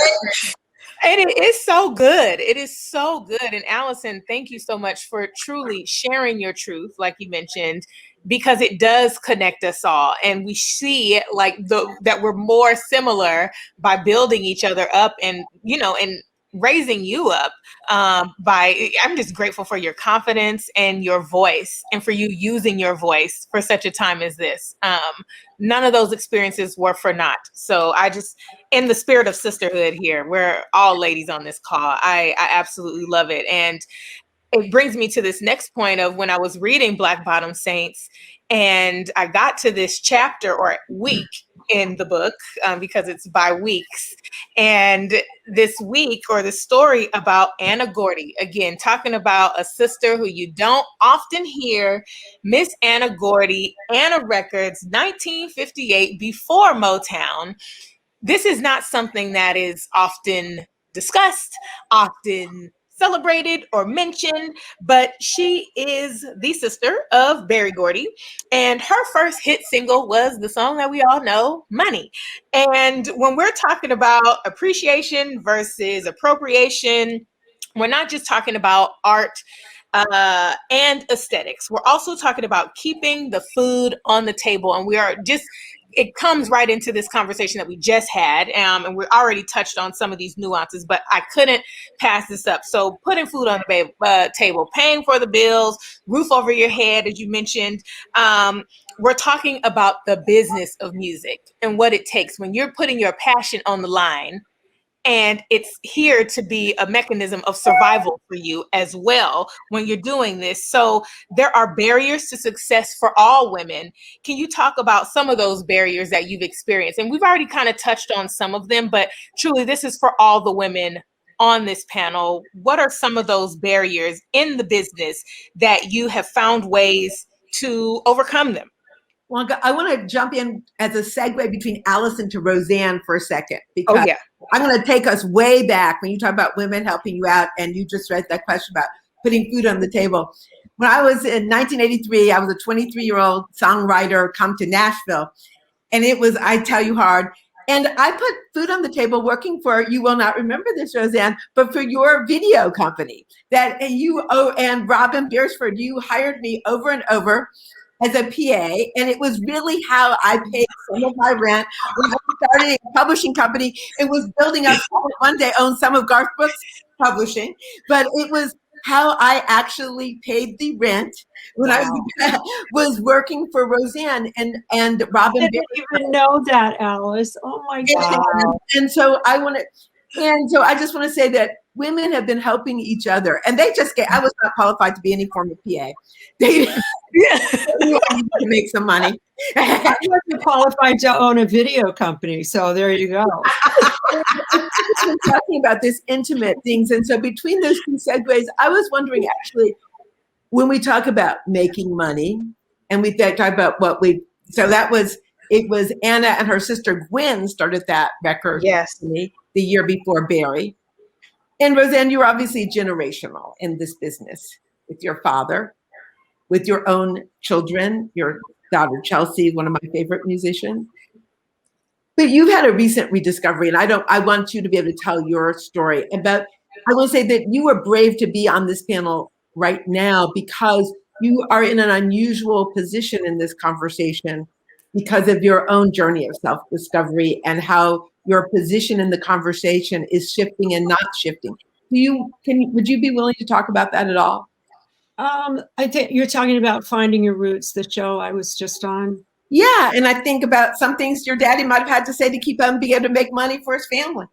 And it is so good. It is so good. And Allison, thank you so much for truly sharing your truth, like you mentioned, because it does connect us all. And we see it like that we're more similar by building each other up and, you know, and raising you up I'm just grateful for your confidence and your voice and for you using your voice for such a time as this. None of those experiences were for naught. So I just, in the spirit of sisterhood here, we're all ladies on this call. I absolutely love it. And it brings me to this next point of when I was reading Black Bottom Saints and I got to this chapter or week in the book because it's by weeks. And this week or the story about Anna Gordy, again, talking about a sister who you don't often hear, Miss Anna Gordy, Anna Records, 1958, before Motown. This is not something that is often discussed, often celebrated or mentioned, but she is the sister of Berry Gordy, and her first hit single was the song that we all know, Money. And when we're talking about appreciation versus appropriation, we're not just talking about art and aesthetics. We're also talking about keeping the food on the table, and we are just, it comes right into this conversation that we just had, and we already touched on some of these nuances, but I couldn't pass this up. So putting food on the table, paying for the bills, roof over your head, as you mentioned. We're talking about the business of music and what it takes when you're putting your passion on the line. And it's here to be a mechanism of survival for you as well when you're doing this. So there are barriers to success for all women. Can you talk about some of those barriers that you've experienced? And we've already kind of touched on some of them, but truly this is for all the women on this panel. What are some of those barriers in the business that you have found ways to overcome them? Well, I want to jump in as a segue between Allison to Rosanne for a second, because I'm going to take us way back when you talk about women helping you out, and you just read that question about putting food on the table. When I was in 1983, I was a 23-year-old songwriter come to Nashville, and it was, I tell you, hard. And I put food on the table working for, you will not remember this, Rosanne, but for your video company that you, and Robin Beersford, you hired me over and over as a PA, and it was really how I paid some of my rent. When I started a publishing company, it was building up. One day owned some of Garth Brooks' publishing, but it was how I actually paid the rent when I was working for Rosanne and Robin. I didn't even know that, Alice. Oh my God. And so I just want to say that women have been helping each other, and they just I was not qualified to be any form of PA. They to make some money. I wasn't qualified to own a video company, so there you go. We're talking about this intimate things, and so between those two segues, I was wondering, actually, when we talk about making money, and we talk about it was Anna and her sister Gwen started that record company the year before Barry. And Rosanne, you're obviously generational in this business with your father, with your own children, your daughter Chelsea, one of my favorite musicians. But you've had a recent rediscovery, and I want you to be able to tell your story. But I will say that you were brave to be on this panel right now because you are in an unusual position in this conversation because of your own journey of self-discovery and how your position in the conversation is shifting and not shifting. Would you be willing to talk about that at all? I think you're talking about Finding Your Roots, the show I was just on. Yeah, and I think about some things your daddy might have had to say to keep him being able to make money for his family.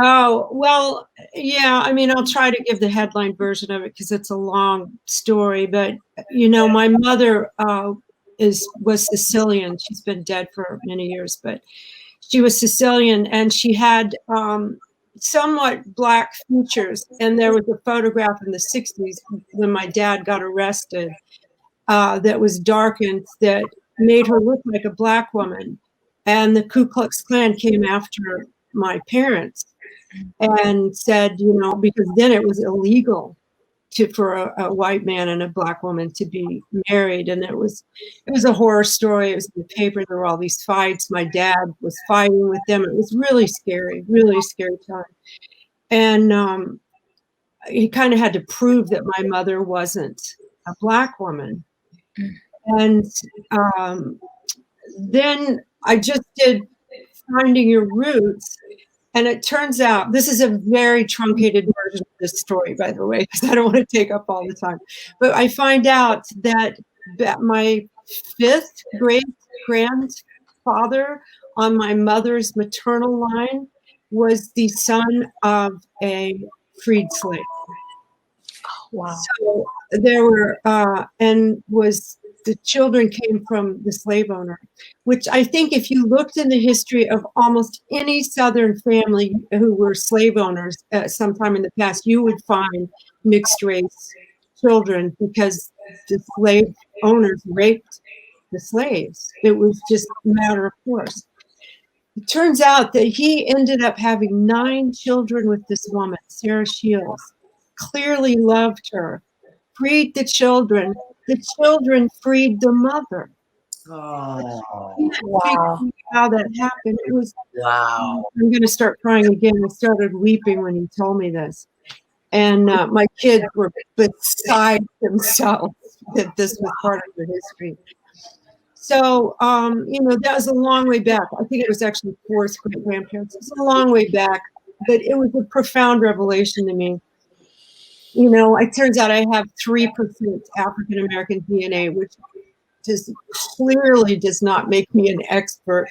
Oh, well, yeah, I mean, I'll try to give the headline version of it because it's a long story. But, my mother was Sicilian. She's been dead for many years, but she was Sicilian, and she had somewhat Black features. And there was a photograph in the 60s when my dad got arrested that was darkened that made her look like a Black woman. And the Ku Klux Klan came after my parents and said, because then it was illegal for a white man and a Black woman to be married. And it was a horror story. It was in the paper. There were all these fights. My dad was fighting with them. It was really scary time. And he kind of had to prove that my mother wasn't a Black woman. And then I just did Finding Your Roots. And it turns out, this is a very truncated version of this story, by the way, because I don't want to take up all the time. But I find out that my 5th great grandfather on my mother's maternal line was the son of a freed slave. Wow. So there were, the children came from the slave owner, which I think if you looked in the history of almost any Southern family who were slave owners at some time in the past, you would find mixed race children because the slave owners raped the slaves. It was just a matter of course. It turns out that he ended up having 9 children with this woman, Sarah Shields. clearly loved her, freed the children freed the mother. Oh, wow. How that happened. It was, wow. I'm going to start crying again. I started weeping when he told me this. And my kids were beside themselves that this was part of their history. So, that was a long way back. I think it was actually fourth great grandparents. It was a long way back, but it was a profound revelation to me. It turns out I have 3% African American DNA, which just clearly does not make me an expert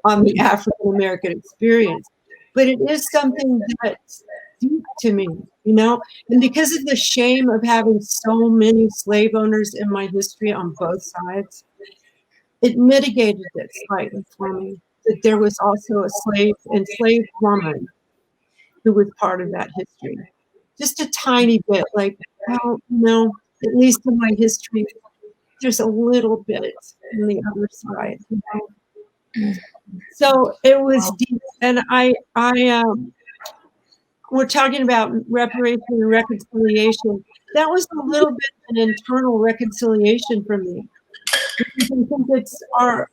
on the African American experience. But it is something that's deep to me, and because of the shame of having so many slave owners in my history on both sides, it mitigated it slightly for me that there was also a enslaved woman who was part of that history. Just a tiny bit, like, well, at least in my history, there's a little bit on the other side. So it was deep, and we're talking about reparation and reconciliation. That was a little bit an internal reconciliation for me. I think it's our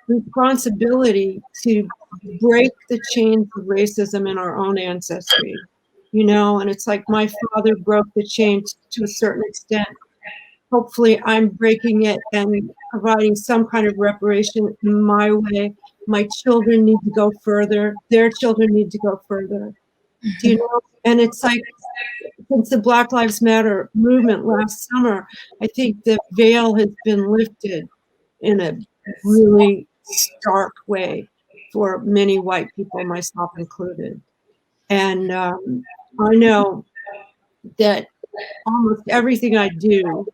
responsibility to break the chains of racism in our own ancestry, and it's like my father broke the chains to a certain extent. Hopefully I'm breaking it and providing some kind of reparation in my way. My children need to go further. Their children need to go further. And it's like, since the Black Lives Matter movement last summer, I think the veil has been lifted in a really stark way for many white people, myself included. And I know that almost everything I do,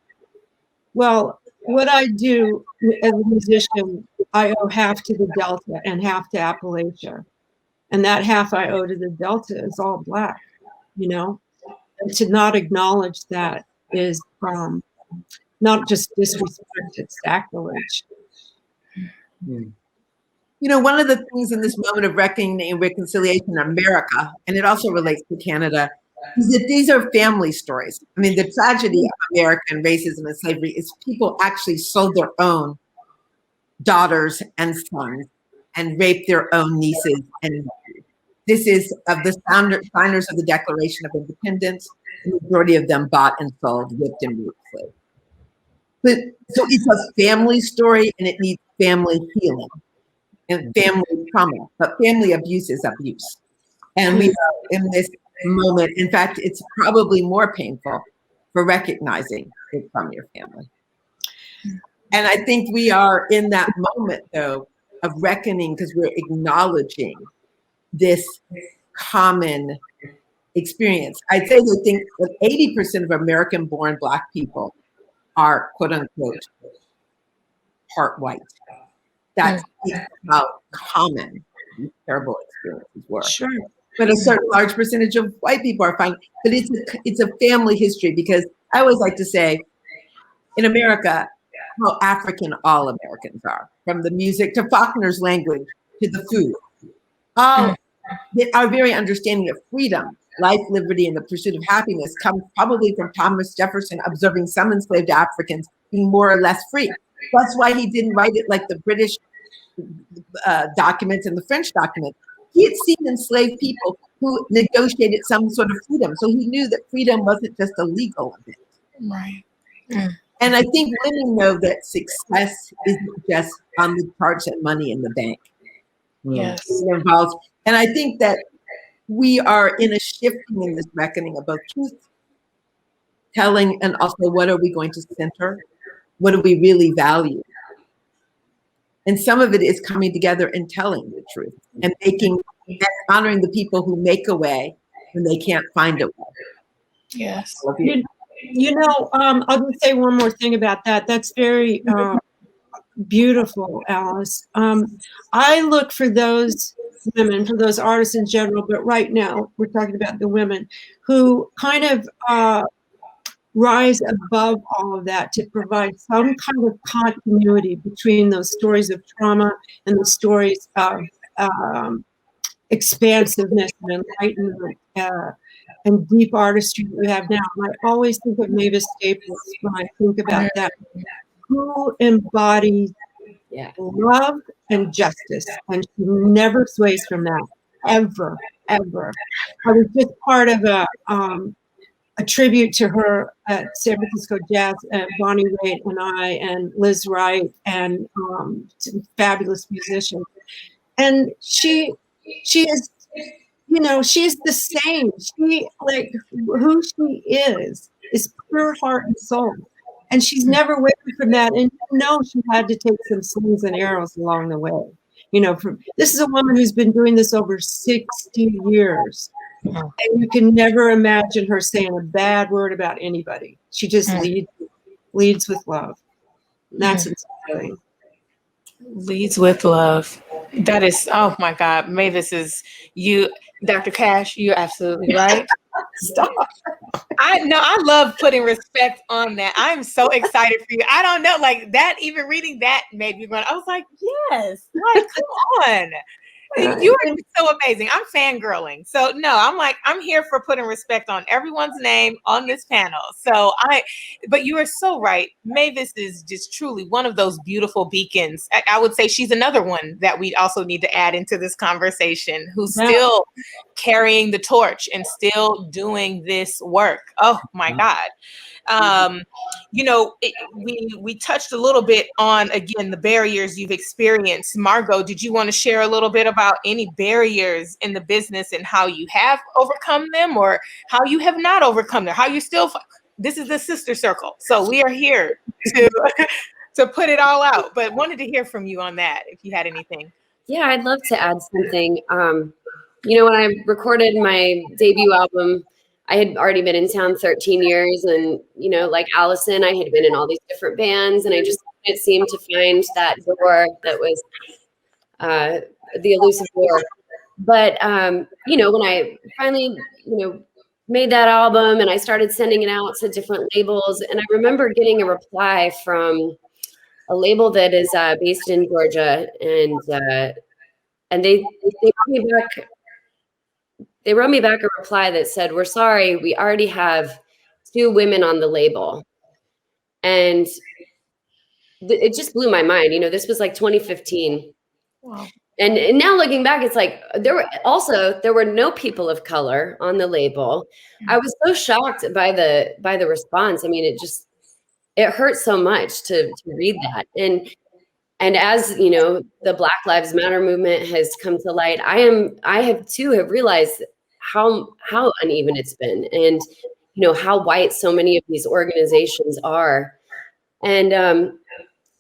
well, what I do as a musician, I owe half to the Delta and half to Appalachia. And that half I owe to the Delta is all Black, And to not acknowledge that is not just disrespect, it's sacrilege. One of the things in this moment of reckoning and reconciliation in America, and it also relates to Canada, is that these are family stories. I mean, the tragedy of American racism and slavery is people actually sold their own daughters and sons and raped their own nieces and nephews. This is of the signers of the Declaration of Independence. The majority of them bought and sold, whipped and raped slaves. So it's a family story, and it needs family healing and family trauma. But family abuse is abuse. And we are in this moment. In fact, it's probably more painful for recognizing it from your family. And I think we are in that moment, though, of reckoning, because we're acknowledging this common experience. I'd say they think that 80% of American-born Black people are, quote unquote, part white. That's how common these terrible experiences were. Sure. But a certain large percentage of white people are fine. But it's a family history, because I always like to say, in America, how African all Americans are, from the music to Faulkner's language to the food. Our very understanding of freedom, life, liberty, and the pursuit of happiness comes probably from Thomas Jefferson observing some enslaved Africans being more or less free. That's why he didn't write it like the British documents and the French documents. He had seen enslaved people who negotiated some sort of freedom. So he knew that freedom wasn't just a legal event. Right. And I think women know that success isn't just on the charts and money in the bank. Yes. It involves, and I think that we are in a shifting in this reckoning of both truth telling and also what are we going to center? What do we really value? And some of it is coming together and telling the truth and honoring the people who make a way when they can't find a way. Yes. I'll just say one more thing about that. That's very beautiful, Alice. I look for those women, for those artists in general, but right now we're talking about the women who kind of rise above all of that to provide some kind of continuity between those stories of trauma and the stories of expansiveness and enlightenment and deep artistry that we have now. And I always think of Mavis Staples when I think about that. Who embodies love and justice, and she never sways from that, ever, ever. I was just part of a tribute to her at San Francisco Jazz, Bonnie Raitt and I and Liz Wright and some fabulous musicians. And she is, you know, she's the same. She, like, who she is pure heart and soul. And she's never wavered from that. And you know, she had to take some slings and arrows along the way. You know, this is a woman who's been doing this over 60 years. And you can never imagine her saying a bad word about anybody. She just leads with love. And that's inspiring. Leads with love. That is, oh my God, Mavis is you, Dr. Cash, you're absolutely right. Stop. I love putting respect on that. I'm so excited for you. I don't know, like that, even reading that made me run. I was like, yes, like, come on. You are so amazing. I'm fangirling. So no, I'm here for putting respect on everyone's name on this panel. But you are so right. Mavis is just truly one of those beautiful beacons. I would say she's another one that we also need to add into this conversation, who's still carrying the torch and still doing this work. Oh my God. You know, we touched a little bit on, again, the barriers you've experienced. Margo, did you want to share a little bit about any barriers in the business and how you have overcome them, or how you have not overcome them, how you still, this is the sister circle. So we are here to put it all out, but wanted to hear from you on that, if you had anything. Yeah, I'd love to add something. You know, when I recorded my debut album, I had already been in town 13 years, and, you know, like Allison, I had been in all these different bands, and I just couldn't seem to find that door that was the elusive door. But, you know, when I finally, you know, made that album and I started sending it out to different labels, and I remember getting a reply from a label that is based in Georgia, and they wrote me back. They wrote me back a reply that said, "We're sorry, we already have 2 women on the label." And it just blew my mind. You know, this was like 2015. Wow. And now looking back, it's like there were no people of color on the label. I was so shocked by the response. I mean, it hurt so much to read that. And as, you know, the Black Lives Matter movement has come to light, I have realized how uneven it's been, and, you know, how white so many of these organizations are. And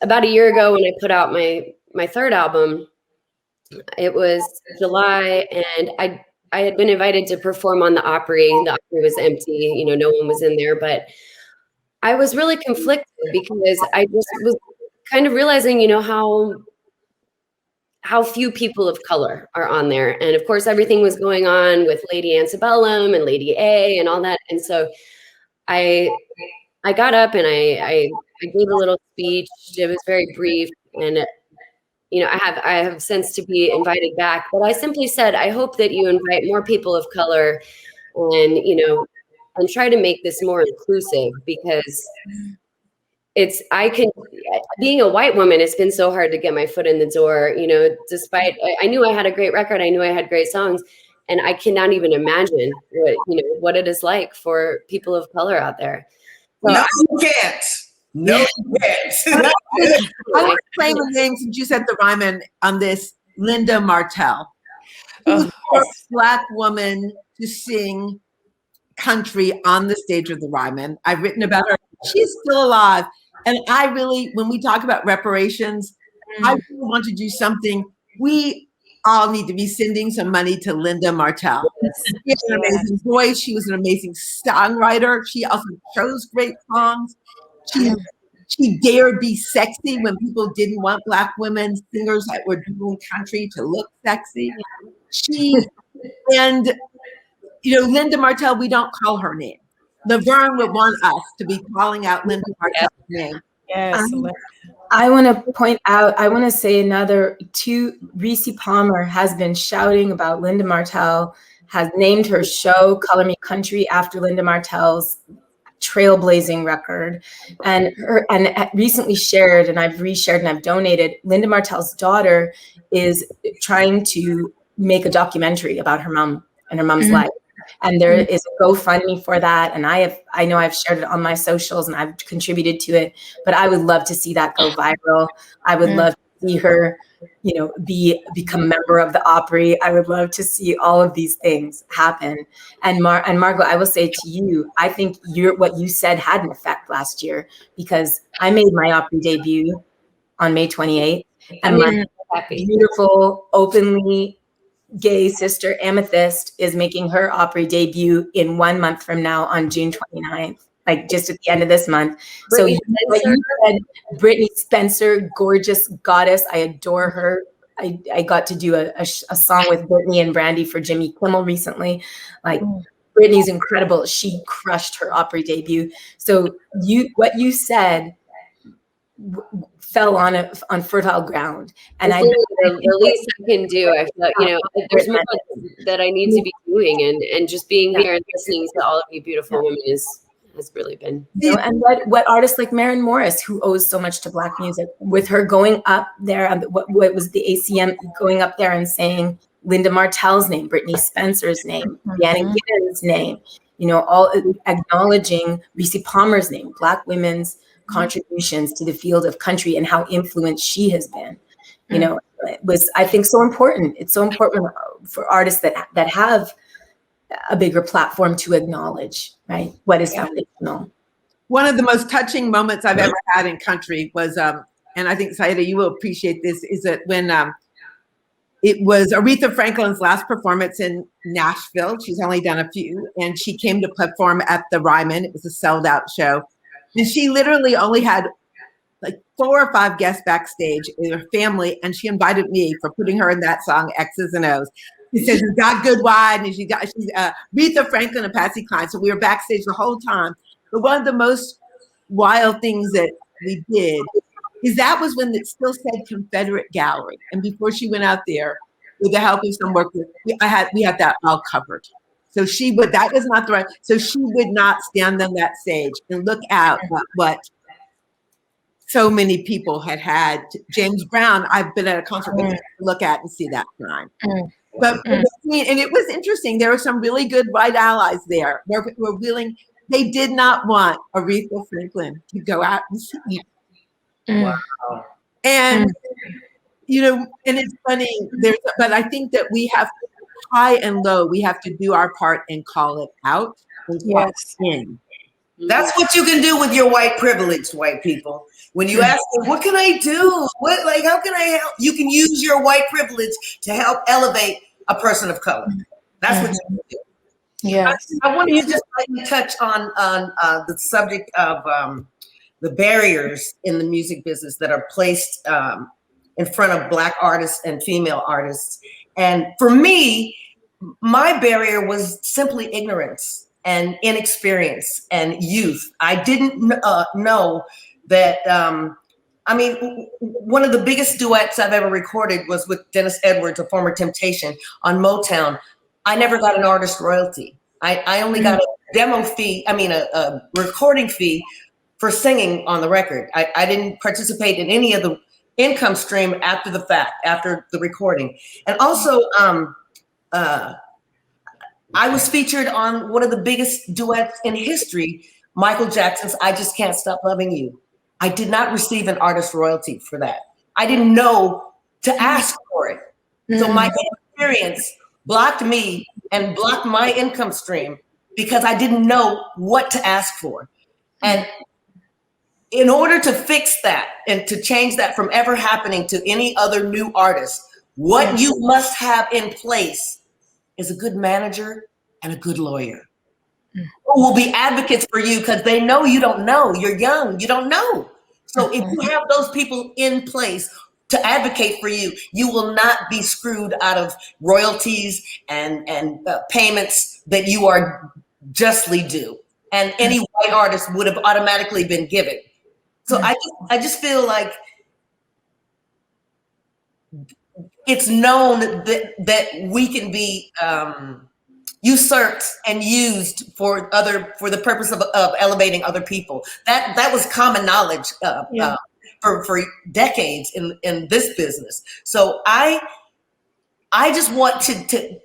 about a year ago, when I put out my third album, it was July, and I had been invited to perform on the Opry. The Opry was empty, you know, no one was in there, but I was really conflicted because I just was kind of realizing, you know, how few people of color are on there. And of course, everything was going on with Lady Antebellum and Lady A and all that. And so I got up and I gave a little speech. It was very brief. And, you know, I have since to be invited back, but I simply said, I hope that you invite more people of color and, you know, and try to make this more inclusive, because being a white woman, it's been so hard to get my foot in the door, you know, despite I knew I had a great record. I knew I had great songs, and I cannot even imagine what it is like for people of color out there. So no, you can't. No, you can't. I want to claim a name, since you said the Ryman on this, Linda Martell. Who's the first Black woman to sing country on the stage of the Ryman. I've written about her. She's still alive. And I really, when we talk about reparations, I really want to do something. We all need to be sending some money to Linda Martell. She has an amazing voice. She was an amazing songwriter. She also chose great songs. She dared be sexy when people didn't want Black women singers that were doing country to look sexy. And, you know, Linda Martell, we don't call her name. LaVern would want us to be calling out Linda Martell's name. Yes. I want to point out, I want to say Reese Palmer has been shouting about Linda Martell has named her show Color Me Country after Linda Martell's trailblazing record, and recently shared, and I've reshared and I've donated, Linda Martell's daughter is trying to make a documentary about her mom and her mom's life. And there is a GoFundMe for that. And I know I've shared it on my socials and I've contributed to it, but I would love to see that go viral. I would love to see her, become a member of the Opry. I would love to see all of these things happen. And Margo, I will say to you, I think what you said had an effect last year, because I made my Opry debut on May 28th. And my beautiful, openly gay sister Amethyst is making her Opry debut in 1 month from now on June 29th, like just at the end of this month. So you said, Brittany Spencer, gorgeous goddess. I adore her. I got to do a song with Brittany and Brandy for Jimmy Kimmel recently. Like, Brittany's incredible. She crushed her Opry debut. So what you said fell on fertile ground, and the least I can do. I feel there's more that I need to be doing, and just being here and listening to all of you beautiful women has really been. And what artists like Maren Morris, who owes so much to Black music, with her going up there, what was the ACM going up there and saying Linda Martell's name, Brittany Spencer's name, Janet Gibbons' name, all acknowledging Reese Palmer's name, Black women's contributions to the field of country and how influenced she has been. It was, I think, so important. It's so important for artists that have a bigger platform to acknowledge, right, what is foundational. One of the most touching moments I've ever had in country was, and I think, Siedah, you will appreciate this, is that when it was Aretha Franklin's last performance in Nashville. She's only done a few, and she came to perform at the Ryman. It was a sold-out show. And she literally only had like 4 or 5 guests backstage in her family, and she invited me for putting her in that song, X's and O's. She said, she's got good wine, and she's Aretha Franklin and Patsy Cline. So we were backstage the whole time. But one of the most wild things that we did is that was when it still said Confederate Gallery. And before she went out there, with the help of some workers, we had that all covered. So that was not the right, so she would not stand on that stage and look at what so many people had. James Brown, I've been at a concert with him to look at and see that time. But and it was interesting. There were some really good white allies there. Were willing. They did not want Aretha Franklin to go out and sing. Wow. And and it's funny. But I think that we have high and low. We have to do our part and call it out. Yes. That's what you can do with your white privilege, white people. When you ask them, what can I do? How can I help? You can use your white privilege to help elevate a person of color. That's what you can do. Yes. I want you to just touch on the subject of the barriers in the music business that are placed in front of Black artists and female artists. And for me, my barrier was simply ignorance and inexperience and youth. I didn't know that, one of the biggest duets I've ever recorded was with Dennis Edwards, a former Temptation, on Motown. I never got an artist royalty. I only got a demo fee, a recording fee for singing on the record. I didn't participate in any of the income stream after the fact, after the recording. And also, I was featured on one of the biggest duets in history, Michael Jackson's I Just Can't Stop Loving You. I did not receive an artist royalty for that. I didn't know to ask for it. So my experience blocked me and blocked my income stream because I didn't know what to ask for. And in order to fix that and to change that from ever happening to any other new artist, what you must have in place is a good manager and a good lawyer who will be advocates for you because they know you don't know. You're young, you don't know. So if you have those people in place to advocate for you, you will not be screwed out of royalties and payments that you are justly due. And any white artist would have automatically been given. So I just feel like it's known that we can be usurped and used for the purpose of elevating other people. That was common knowledge for decades in this business. So I just want to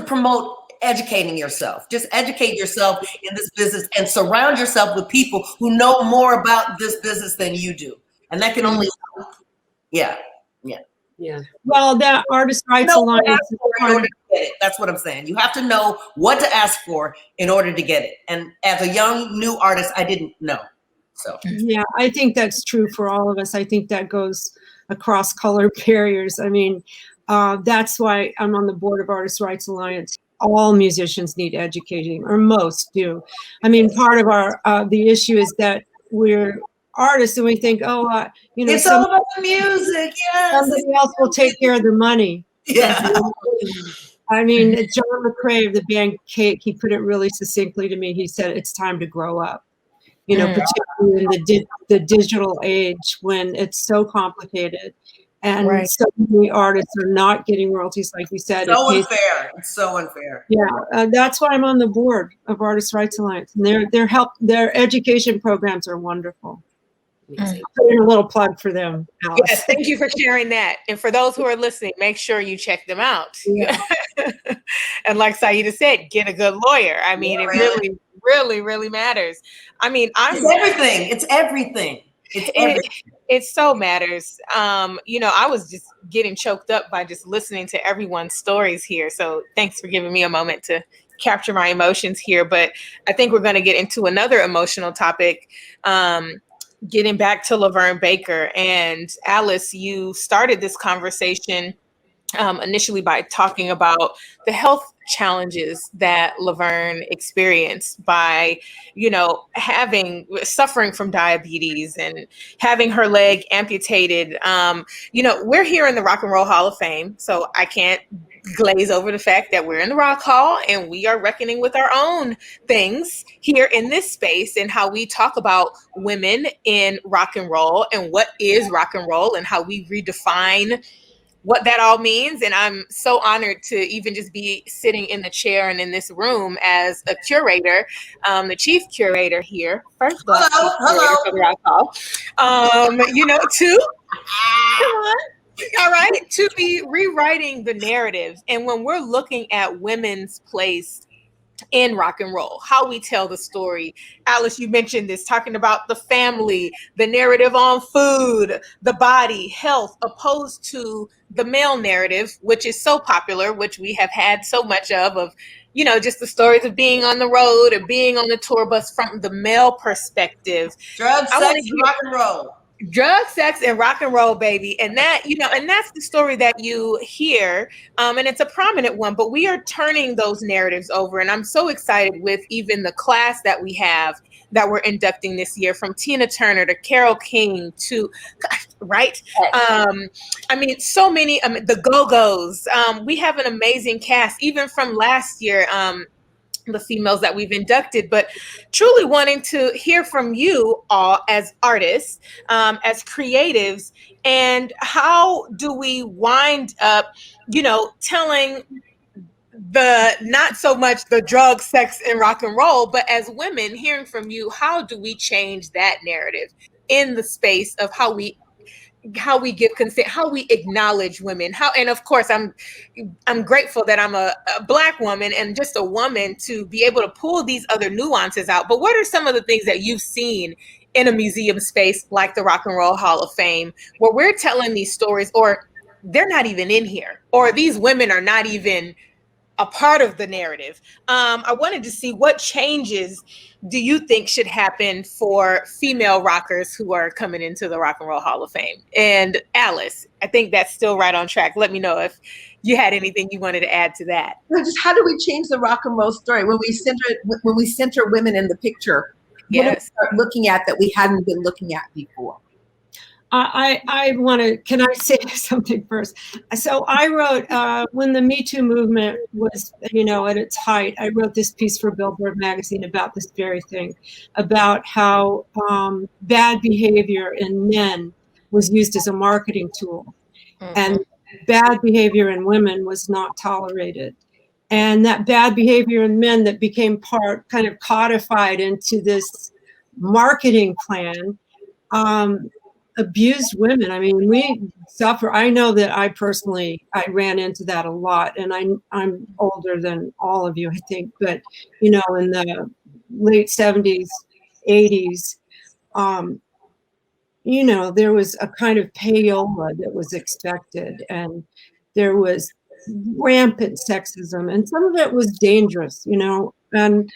promote educating yourself. Just educate yourself in this business and surround yourself with people who know more about this business than you do. And that can only help. Yeah. Well, that Artist Rights Alliance. That's what I'm saying. You have to know what to ask for in order to get it. And as a young new artist, I didn't know. So yeah, I think that's true for all of us. I think that goes across color barriers. I mean, that's why I'm on the board of Artist Rights Alliance. All musicians need educating, or most do. I mean, part of the issue is that we're artists and we think, it's all about the music. Yes, somebody else will take care of the money. Yeah. I mean, John McCrae of the band Cake, he put it really succinctly to me. He said, it's time to grow up. Particularly in the digital age when it's so complicated. And so many artists are not getting royalties, like we said. It's so unfair. Yeah, that's why I'm on the board of Artists Rights Alliance. And their education programs are wonderful. Put in a little plug for them, Alice. Yes, thank you for sharing that. And for those who are listening, make sure you check them out. Yeah. And like Siedah said, get a good lawyer. I mean, it really, really, really matters. I mean, It's everything. It so matters. I was just getting choked up by just listening to everyone's stories here. So thanks for giving me a moment to capture my emotions here. But I think we're going to get into another emotional topic. Getting back to Laverne Baker. And Alice, you started this conversation initially by talking about the health challenges that Laverne experienced by, suffering from diabetes and having her leg amputated. We're here in the Rock and Roll Hall of Fame, so I can't glaze over the fact that we're in the Rock Hall and we are reckoning with our own things here in this space and how we talk about women in rock and roll and what is rock and roll and how we redefine what that all means. And I'm so honored to even just be sitting in the chair and in this room as a curator, the chief curator here. First Black hello. For the Rock Hall. All right, to be rewriting the narratives. And when we're looking at women's place in rock and roll, how we tell the story. Alice, you mentioned this, talking about the family, the narrative on food, the body, health, opposed to the male narrative, which is so popular, which we have had so much of, just the stories of being on the road or being on the tour bus from the male perspective. Drugs, sex, rock and roll. Drug, sex, and rock and roll, baby. And that, and that's the story that you hear. And it's a prominent one, but we are turning those narratives over. And I'm so excited with even the class that we have that we're inducting this year, from Tina Turner to Carole King to, right? So many, the Go-Go's. We have an amazing cast, even from last year. The females that we've inducted, but truly wanting to hear from you all as artists, as creatives, and how do we wind up, telling the not so much the drug, sex, and rock and roll, but as women, hearing from you, how do we change that narrative in the space of how we give consent, how we acknowledge women, and of course I'm grateful that I'm a Black woman and just a woman to be able to pull these other nuances out. But what are some of the things that you've seen in a museum space like the Rock and Roll Hall of Fame, where we're telling these stories, or they're not even in here, or these women are not even a part of the narrative? I wanted to see what changes do you think should happen for female rockers who are coming into the Rock and Roll Hall of Fame? And Alice, I think that's still right on track. Let me know if you had anything you wanted to add to that. Just how do we change the rock and roll story when we center women in the picture? Yes. What do we start looking at that we hadn't been looking at before? I want to, can I say something first? So I wrote, when the Me Too movement was, at its height, I wrote this piece for Billboard magazine about this very thing, about how bad behavior in men was used as a marketing tool. Mm-hmm. bad behavior in women was not tolerated. And that bad behavior in men that became kind of codified into this marketing plan, abused women. I mean, we suffer. I know that I ran into that a lot, and I'm older than all of you, I think, but in the late 70s, 80s, there was a kind of payola that was expected, and there was rampant sexism, and some of it was dangerous, and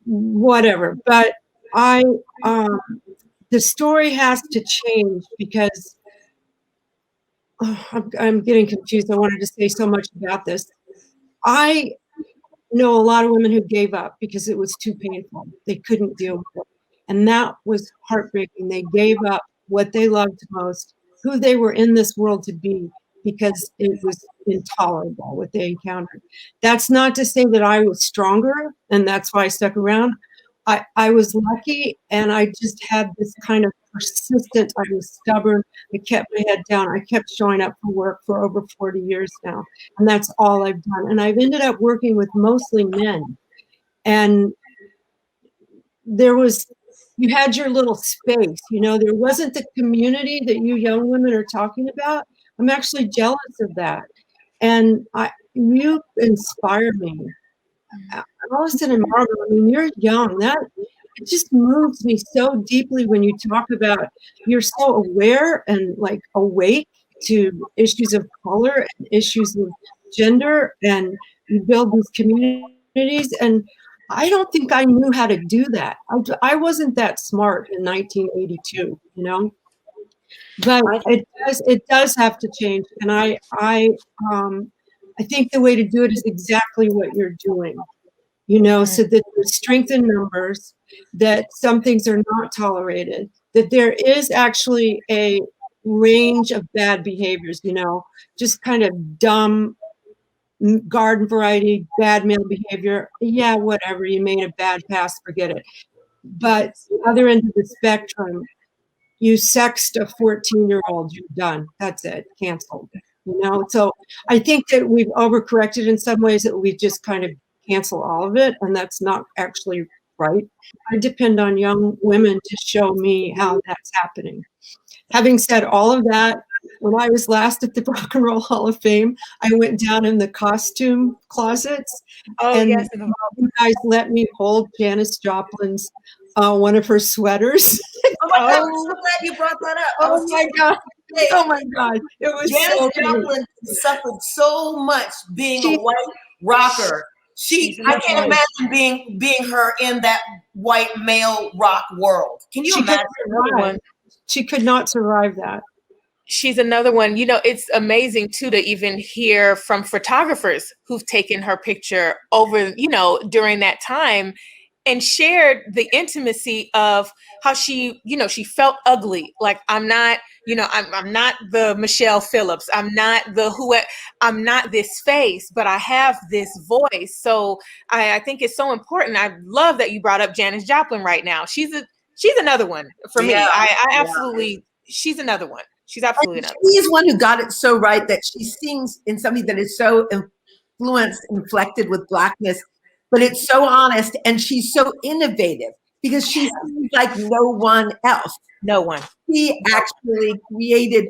whatever. But the story has to change because I'm getting confused. I wanted to say so much about this. I know a lot of women who gave up because it was too painful. They couldn't deal with it. And that was heartbreaking. They gave up what they loved most, who they were in this world to be, because it was intolerable what they encountered. That's not to say that I was stronger, and that's why I stuck around. I was lucky, and I just had this kind of persistent, I was stubborn, I kept my head down, I kept showing up for work for over 40 years now, and that's all I've done. And I've ended up working with mostly men, and you had your little space, there wasn't the community that you young women are talking about. I'm actually jealous of that. And you inspire me. Allison and Margo, I mean, you're young. It just moves me so deeply when you talk about, you're so aware and like awake to issues of color and issues of gender, and you build these communities. And I don't think I knew how to do that. I wasn't that smart in 1982, but it does have to change. And I think the way to do it is exactly what you're doing, so that there's strength in numbers, that some things are not tolerated, that there is actually a range of bad behaviors, just kind of dumb garden variety, bad male behavior. Yeah, whatever, you made a bad pass, forget it. But the other end of the spectrum, you sexed a 14-year-old, you're done. That's it, canceled. So I think that we've overcorrected in some ways, that we just kind of cancel all of it, and that's not actually right. I depend on young women to show me how that's happening. Having said all of that, when I was last at the Rock and Roll Hall of Fame, I went down in the costume closets, and yes, you guys let me hold Janis Joplin's one of her sweaters. Oh my God, I'm so glad you brought that up. Oh my God. Oh my God. It was Janis Joplin suffered so much being a white rocker. I can't imagine being her in that white male rock world. Can you imagine? She could not survive that. She's another one. It's amazing too to even hear from photographers who've taken her picture over, during that time, and shared the intimacy of how she felt ugly. Like, I'm not the Michelle Phillips. I'm not I'm not this face, but I have this voice. So I think it's so important. I love that you brought up Janis Joplin right now. She's another one for me. I absolutely, she's another one. She's absolutely another one. She's one who got it so right that she sings in something that is so influenced, inflected with Blackness, but it's so honest, and she's so innovative because she seems like no one else. No one. She actually created,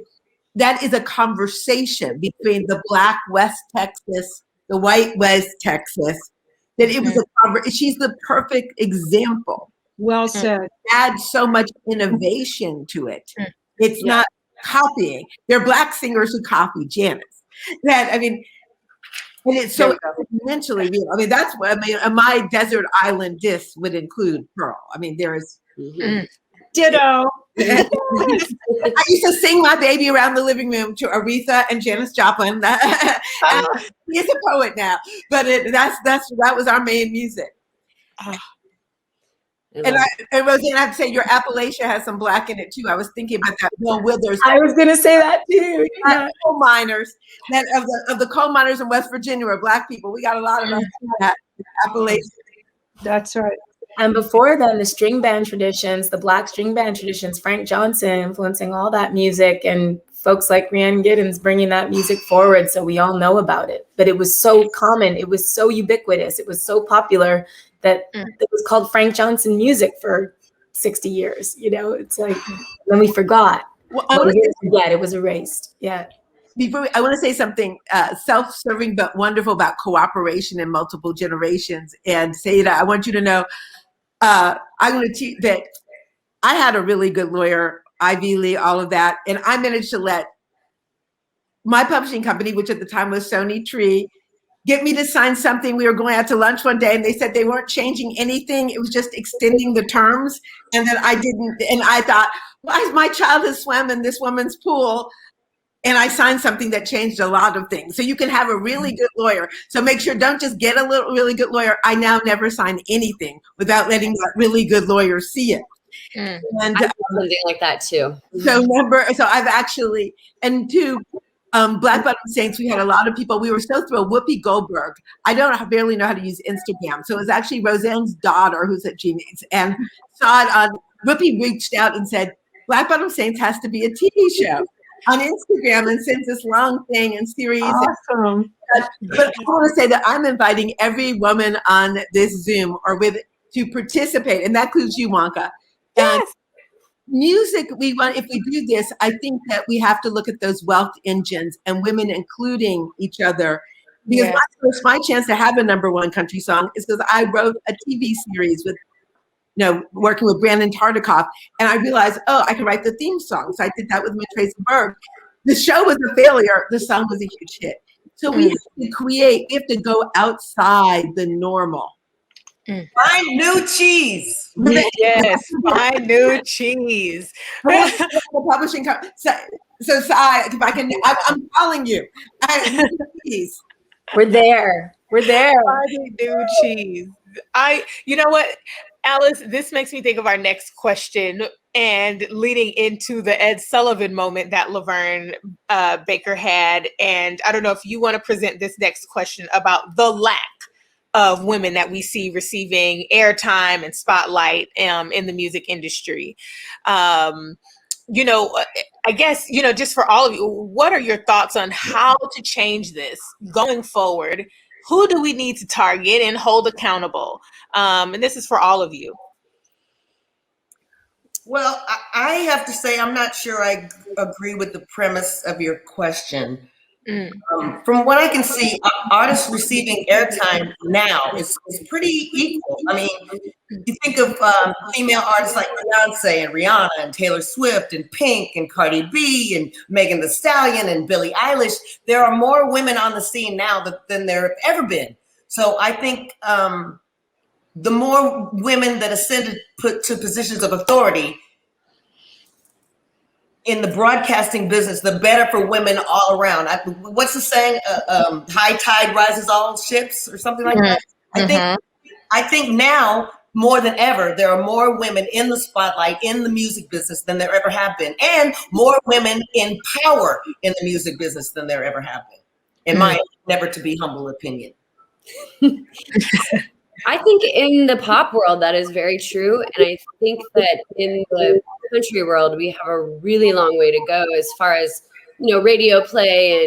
that is a conversation between the Black West Texas, the white West Texas, that it was she's the perfect example. Well said. Add so much innovation to it. It's not copying. There are Black singers who copy Janis. And it's so mentally real. I mean, that's what my desert island disc would include Pearl. I mean, there is ditto. I used to sing my baby around the living room to Aretha and Janis Joplin. He's a poet now, but that was our main music. And Rosanne, I have to say, your Appalachia has some Black in it too. I was thinking about that. Bill Withers. I was going to say that too. Coal miners, of the coal miners in West Virginia were Black people. We got a lot of them in Appalachia. That's right. And before then, the string band traditions, the Black string band traditions, Frank Johnson influencing all that music, and folks like Rhiannon Giddens bringing that music forward so we all know about it. But it was so common, it was so ubiquitous, it was so popular that it was called Frank Johnson music for 60 years. You know, it's like, then we forgot. Well, it was erased. Yeah. I want to say something self-serving but wonderful about cooperation in multiple generations. And Siedah, I want you to know, I'm going to teach that I had a really good lawyer, Ivy Lee, all of that. And I managed to let my publishing company, which at the time was Sony Tree, get me to sign something. We were going out to lunch one day and they said they weren't changing anything. It was just extending the terms. And then I didn't. And I thought, why my child has swam in this woman's pool? And I signed something that changed a lot of things. So you can have a really good lawyer. So make sure, don't just get a really good lawyer. I now never sign anything without letting that really good lawyer see it. And I do something like that too. So I've actually, and two, Black Bottom Saints, we had a lot of people. We were so thrilled. Whoopi Goldberg. I barely know how to use Instagram. So it was actually Roseanne's daughter who's at Genius and saw it on, Whoopi reached out and said, Black Bottom Saints has to be a TV show on Instagram, and sends this long thing and series. Awesome. But I want to say that I'm inviting every woman on this Zoom to participate, and that includes you, Nwaka. Yes. And music, if we do this, I think that we have to look at those wealth engines and women including each other. Because my chance to have a #1 country song is because I wrote a TV series with, working with Brandon Tartikoff, and I realized, I can write the theme song. So I did that with Tracy Berg. The show was a failure. The song was a huge hit. So we have to go outside the normal. Find new cheese. Yes, find new cheese. The publishing company. So if I can, I'm calling you. Please. We're there. Finding new cheese. You know what, Alice, this makes me think of our next question and leading into the Ed Sullivan moment that Laverne Baker had. And I don't know if you want to present this next question about the lack of women that we see receiving airtime and spotlight in the music industry. I guess, just for all of you, what are your thoughts on how to change this going forward? Who do we need to target and hold accountable? And this is for all of you. Well, I have to say, I'm not sure I agree with the premise of your question. From what I can see, artists receiving airtime now is pretty equal. I mean, you think of female artists like Beyonce and Rihanna and Taylor Swift and Pink and Cardi B and Megan Thee Stallion and Billie Eilish. There are more women on the scene now than there have ever been. So I think the more women that ascended put to positions of authority in the broadcasting business, the better for women all around. What's the saying? High tide rises all ships, or something like that. I think now more than ever, there are more women in the spotlight in the music business than there ever have been, and more women in power in the music business than there ever have been. In my never to be humble opinion. I think in the pop world, that is very true. And I think that in the country world, we have a really long way to go as far as, radio play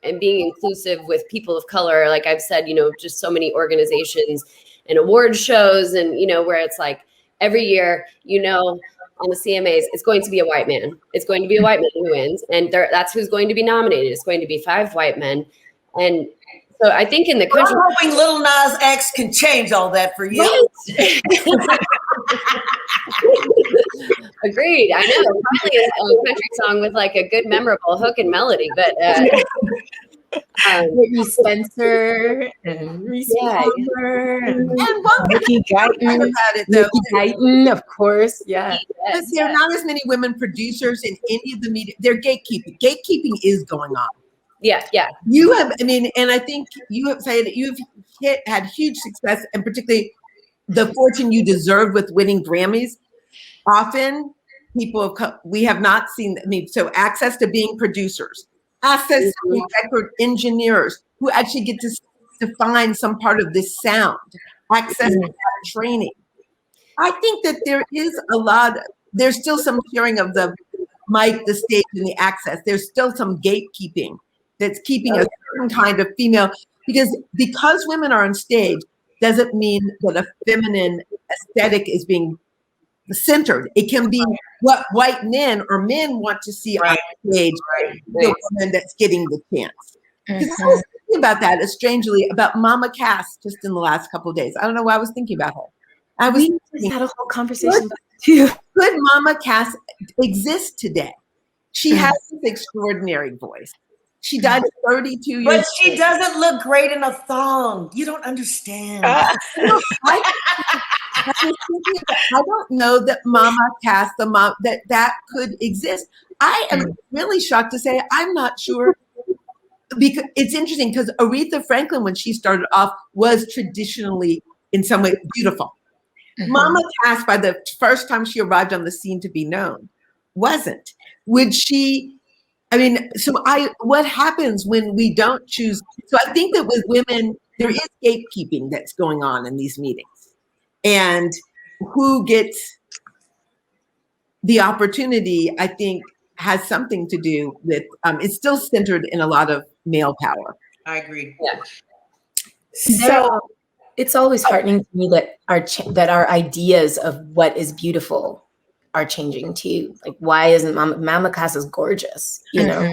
and being inclusive with people of color. Like I've said, just so many organizations and award shows and, where it's like every year, on the CMAs, it's going to be a white man. It's going to be a white man who wins. And that's who's going to be nominated. It's going to be 5 white men. And so I think in the country, I'm hoping Lil Nas X can change all that for you. Agreed. I know. Finally, a country song with like a good, memorable hook and melody. But Whitney Spencer and Reese Palmer and Mickey Guyton, of course. Yeah. But there are not as many women producers in any of the media. They're gatekeeping. Gatekeeping is going on. Yeah. You have, and I think you have said that you've had huge success, and particularly the fortune you deserve with winning Grammys. Often we have not seen, so access to being producers, access to being record engineers who actually get to define some part of this sound, access to that training. I think that there's still some sharing of the mic, the stage, and the access. There's still some gatekeeping that's keeping a certain kind of female, because women are on stage doesn't mean that a feminine aesthetic is being centered. It can be what white men or men want to see on stage, the woman that's getting the chance. Because I was thinking about that, strangely, about Mama Cass just in the last couple of days. I don't know why I was thinking about her. We just had a whole conversation about it too. Could Mama Cass exist today? She has this extraordinary voice. She died at 32 years old. But she doesn't look great in a thong. You don't understand. I don't know that Mama Cass, that could exist. I am really shocked to say I'm not sure. Because it's interesting because Aretha Franklin, when she started off, was traditionally in some way beautiful. Mama Cass, by the first time she arrived on the scene to be known, wasn't. Would she? I mean, what happens when we don't choose? So I think that with women, there is gatekeeping that's going on in these meetings. And who gets the opportunity, I think, has something to do with, it's still centered in a lot of male power. I agree. Yeah. So it's always heartening to me that our ideas of what is beautiful are changing too. Like, why isn't Mama Cass is gorgeous, you know?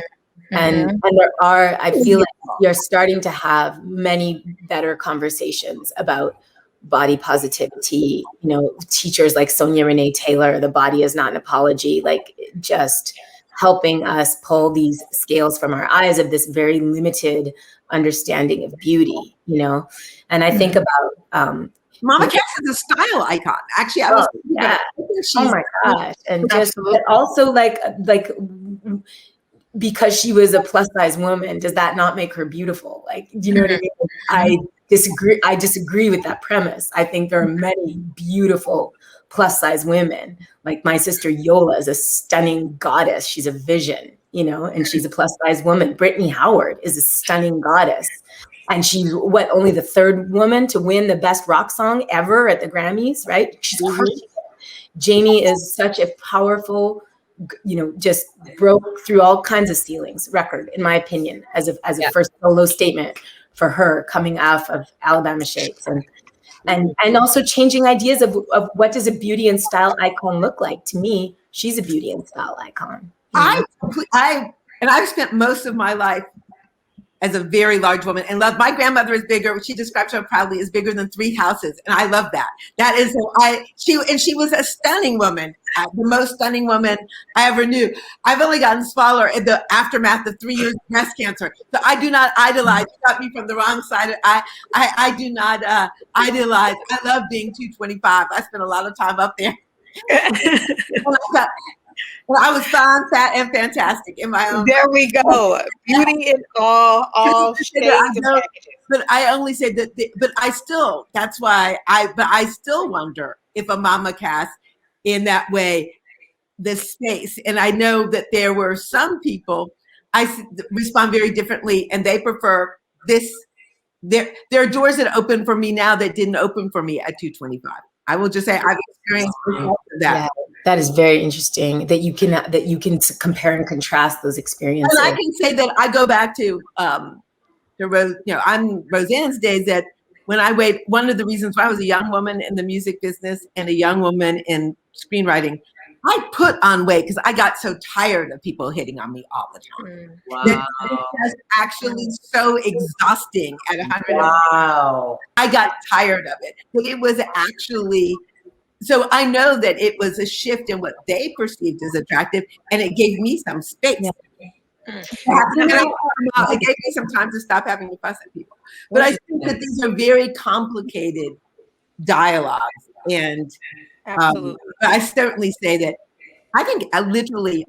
And there are, I feel like we are starting to have many better conversations about body positivity, you know, teachers like Sonia Renee Taylor, The Body Is Not an Apology, like just helping us pull these scales from our eyes of this very limited understanding of beauty, you know? And I think about, Mama Cass is a style icon. Actually, I was oh my gosh. And just but also like because she was a plus size woman, does that not make her beautiful? Like, do you know what I mean? I disagree with that premise. I think there are many beautiful plus size women. Like my sister Yola is a stunning goddess. She's a vision, you know, and she's a plus size woman. Brittany Howard is a stunning goddess. And she's only the third woman to win the best rock song ever at the Grammys, right? She's crazy. Jamie is such a powerful, you know, just broke through all kinds of ceilings record, in my opinion, as a first solo statement for her coming off of Alabama Shakes, and also changing ideas of what does a beauty and style icon look like. To me, she's a beauty and style icon. I've spent most of my life as a very large woman, and my grandmother is bigger. She describes her proudly as bigger than 3 houses, and I love that. That is she was a stunning woman, the most stunning woman I ever knew. I've only gotten smaller in the aftermath of 3 years of breast cancer, so I do not idolize. You got me from the wrong side. I do not idolize. I love being 225. I spent a lot of time up there. Well, I was fine, fat, and fantastic in my own. There we go. Beauty in all shades and packages. But I only say that. But I still. That's why I still wonder if a Mama Cass, in that way, this space. And I know that there were some people. I respond very differently, and they prefer this. There are doors that open for me now that didn't open for me at 225. I will just say I've experienced that. Yeah, that is very interesting that you can compare and contrast those experiences. And I can say that I go back to I'm Rosanne's days, that when I weighed, one of the reasons why I was a young woman in the music business and a young woman in screenwriting, I put on weight because I got so tired of people hitting on me all the time. Wow. It was actually so exhausting at 100. Wow. I got tired of it. But it was actually, so I know that it was a shift in what they perceived as attractive, and it gave me some space. Yeah. It gave me some time to stop having to fuss at people. But I think that these are very complicated dialogues, and I certainly say that I think literally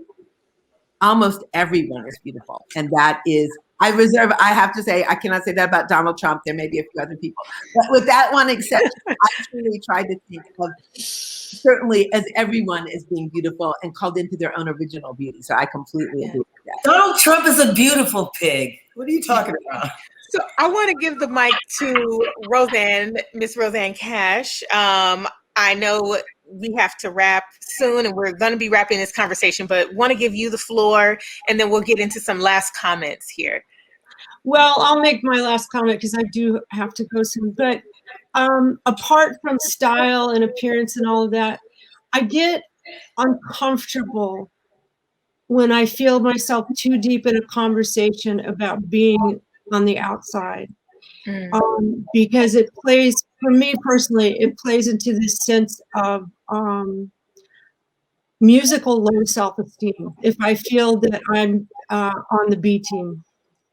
almost everyone is beautiful, and that is, I have to say, I cannot say that about Donald Trump. There may be a few other people, but with that one exception, I truly tried to think of certainly as everyone is being beautiful and called into their own original beauty. So I completely agree with that. Donald Trump is a beautiful pig. What are you talking about? So I want to give the mic to Rosanne, Miss Rosanne Cash. I know we have to wrap soon, and we're going to be wrapping this conversation, but want to give you the floor, and then we'll get into some last comments here. Well, I'll make my last comment because I do have to go soon. But apart from style and appearance and all of that, I get uncomfortable when I feel myself too deep in a conversation about being on the outside. Because it plays, for me personally, it plays into this sense of musical low self-esteem. If I feel that I'm on the B team,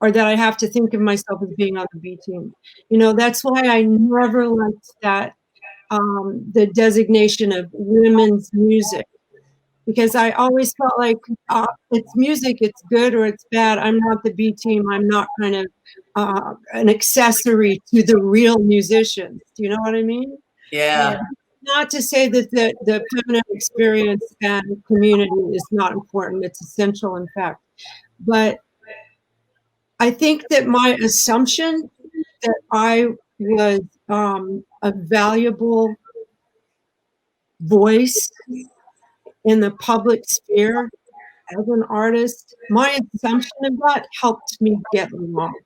or that I have to think of myself as being on the B team. You know, that's why I never liked that, the designation of women's music, because I always felt like it's music, it's good or it's bad. I'm not the B team. I'm not kind of an accessory to the real musicians. Do you know what I mean? Yeah. Not to say that the feminine experience and community is not important. It's essential, in fact. But I think that my assumption that I was a valuable voice in the public sphere as an artist, my assumption of that helped me get along,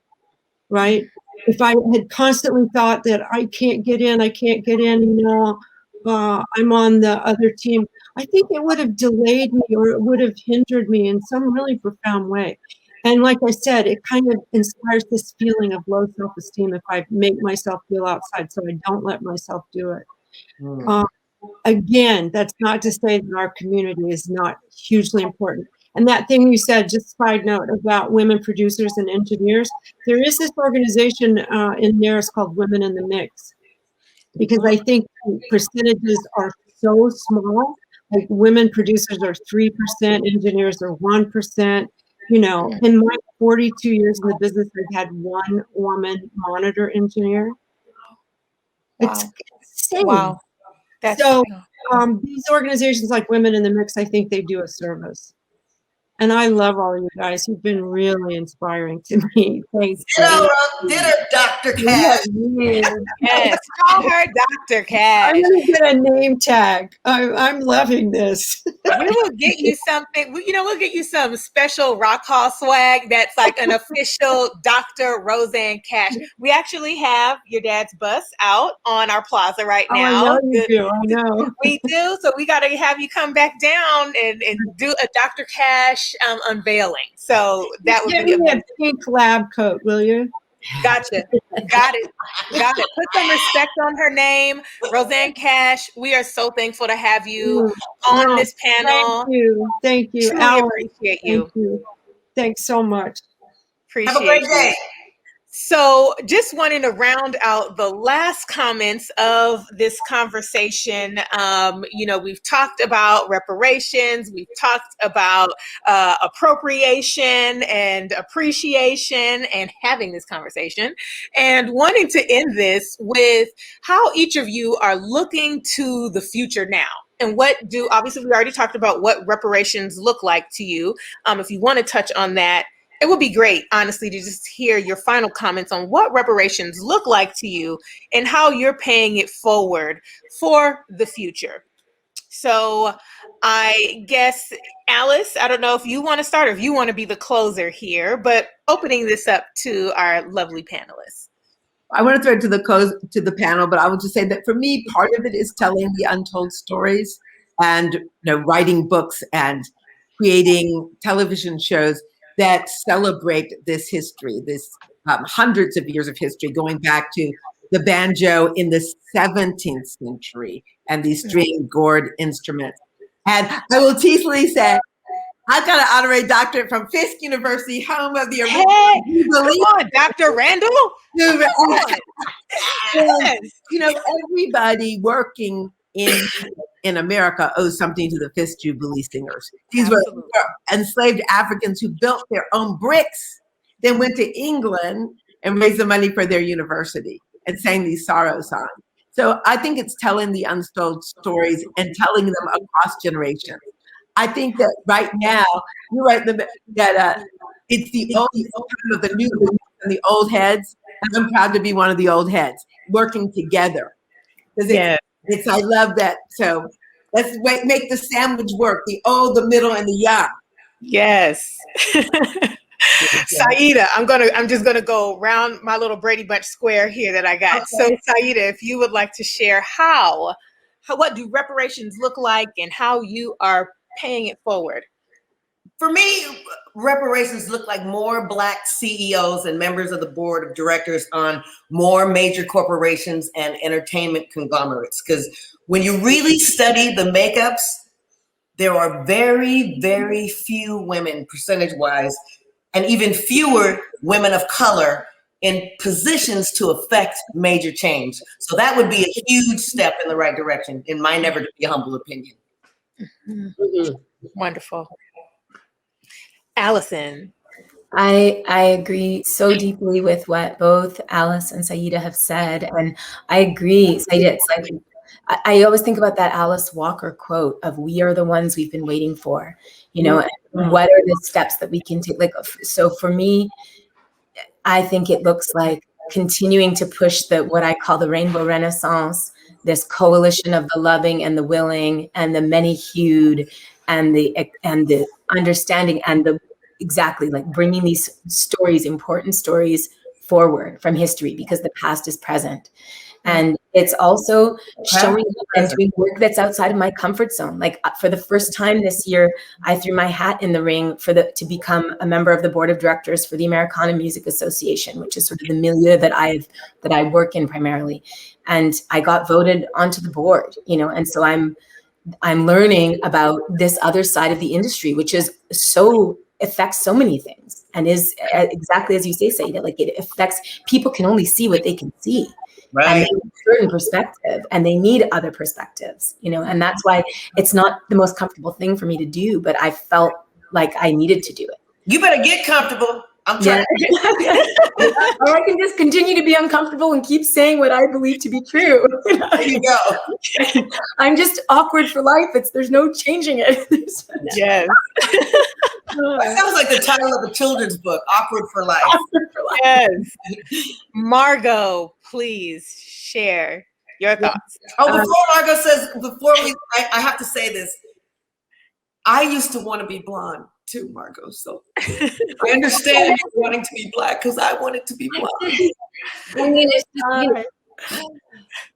right? If I had constantly thought that I can't get in, you know, I'm on the other team, I think it would have delayed me, or it would have hindered me in some really profound way. And like I said, it kind of inspires this feeling of low self-esteem if I make myself feel outside, so I don't let myself do it. Again, that's not to say that our community is not hugely important. And that thing you said, just side note, about women producers and engineers, there is this organization in there, it's called Women in the Mix, because I think percentages are so small. Like women producers are 3%, engineers are 1%. You know, in my 42 years in the business, I've had one woman monitor engineer. It's insane. Wow. So these organizations like Women in the Mix, I think they do a service. And I love all of you guys. You've been really inspiring to me. Thanks. Dinner, Dr. Cash. Yes, call her Dr. Cash. I'm going to get a name tag. I'm loving this. We will get you something. We'll get you some special Rock Hall swag that's like an official Dr. Rosanne Cash. We actually have your dad's bus out on our plaza right now. I know you do. I know. We do. So we got to have you come back down and do a Dr. Cash unveiling. So that would be a pink lab coat, will you? Gotcha. Got it. Put some respect on her name, Rosanne Cash. We are so thankful to have you on this panel. Thank you. Truly appreciate you. Thank you. Thanks so much. Appreciate Have a great day. So just wanting to round out the last comments of this conversation. We've talked about reparations, we've talked about appropriation and appreciation and having this conversation, and wanting to end this with how each of you are looking to the future now. And obviously we already talked about what reparations look like to you. If you want to touch on that, it would be great, honestly, to just hear your final comments on what reparations look like to you and how you're paying it forward for the future. So I guess, Alice, I don't know if you want to start or if you want to be the closer here, but opening this up to our lovely panelists. I want to throw it to the panel, but I will just say that for me, part of it is telling the untold stories and writing books and creating television shows that celebrate this history, this hundreds of years of history, going back to the banjo in the 17th century and these string-gourd instruments. And I will teasingly say, I got an honorary doctorate from Fisk University, home of the original. Hey, come on, Dr. Randall. Yes. Everybody working in America owes something to the Fisk Jubilee Singers. These were enslaved Africans who built their own bricks, then went to England and raised the money for their university and sang these sorrow songs. So I think it's telling the untold stories and telling them across generations. I think that right now, you're right, that it's the old time of the new and the old heads. And I'm proud to be one of the old heads working together. I love that. So Let's make the sandwich work. The O, the middle, and the ya. Yes. Siedah, I'm just gonna go around my little Brady Bunch square here that I got. Okay. So Siedah, if you would like to share what do reparations look like and how you are paying it forward? For me, reparations look like more Black CEOs and members of the board of directors on more major corporations and entertainment conglomerates. Because when you really study the makeups, there are very, very few women, percentage-wise, and even fewer women of color in positions to affect major change. So that would be a huge step in the right direction, in my never to be humble opinion. Mm-hmm. Wonderful. Allison. I agree so deeply with what both Alice and Siedah have said. And I agree, Siedah, it's like, I always think about that Alice Walker quote of "We are the ones we've been waiting for." You know, what are the steps that we can take? Like, so for me, I think it looks like continuing to push what I call the Rainbow Renaissance, this coalition of the loving and the willing and the many-hued and the understanding and the exactly like bringing these stories, important stories forward from history, because the past is present. And it's also showing up and doing work that's outside of my comfort zone. Like for the first time this year, I threw my hat in the ring to become a member of the board of directors for the Americana Music Association, which is sort of the milieu that I work in primarily. And I got voted onto the board, you know, and so I'm learning about this other side of the industry, which is affects so many things, and is exactly as you say, Siedah, like it affects, people can only see what they can see. Right. And they need a certain perspective, and they need other perspectives, you know, and that's why it's not the most comfortable thing for me to do, but I felt like I needed to do it. You better get comfortable. I'm trying. Yeah. Or I can just continue to be uncomfortable and keep saying what I believe to be true. There you go. I'm just awkward for life. There's no changing it. Yes. That sounds like the title of a children's book, Awkward for Life. Awkward for life. Yes. Margo, please share your thoughts. Oh, before Margo says, I have to say this. I used to want to be blonde too, Margo. So I understand you wanting to be Black, because I wanted to be blonde. I mean, it's just,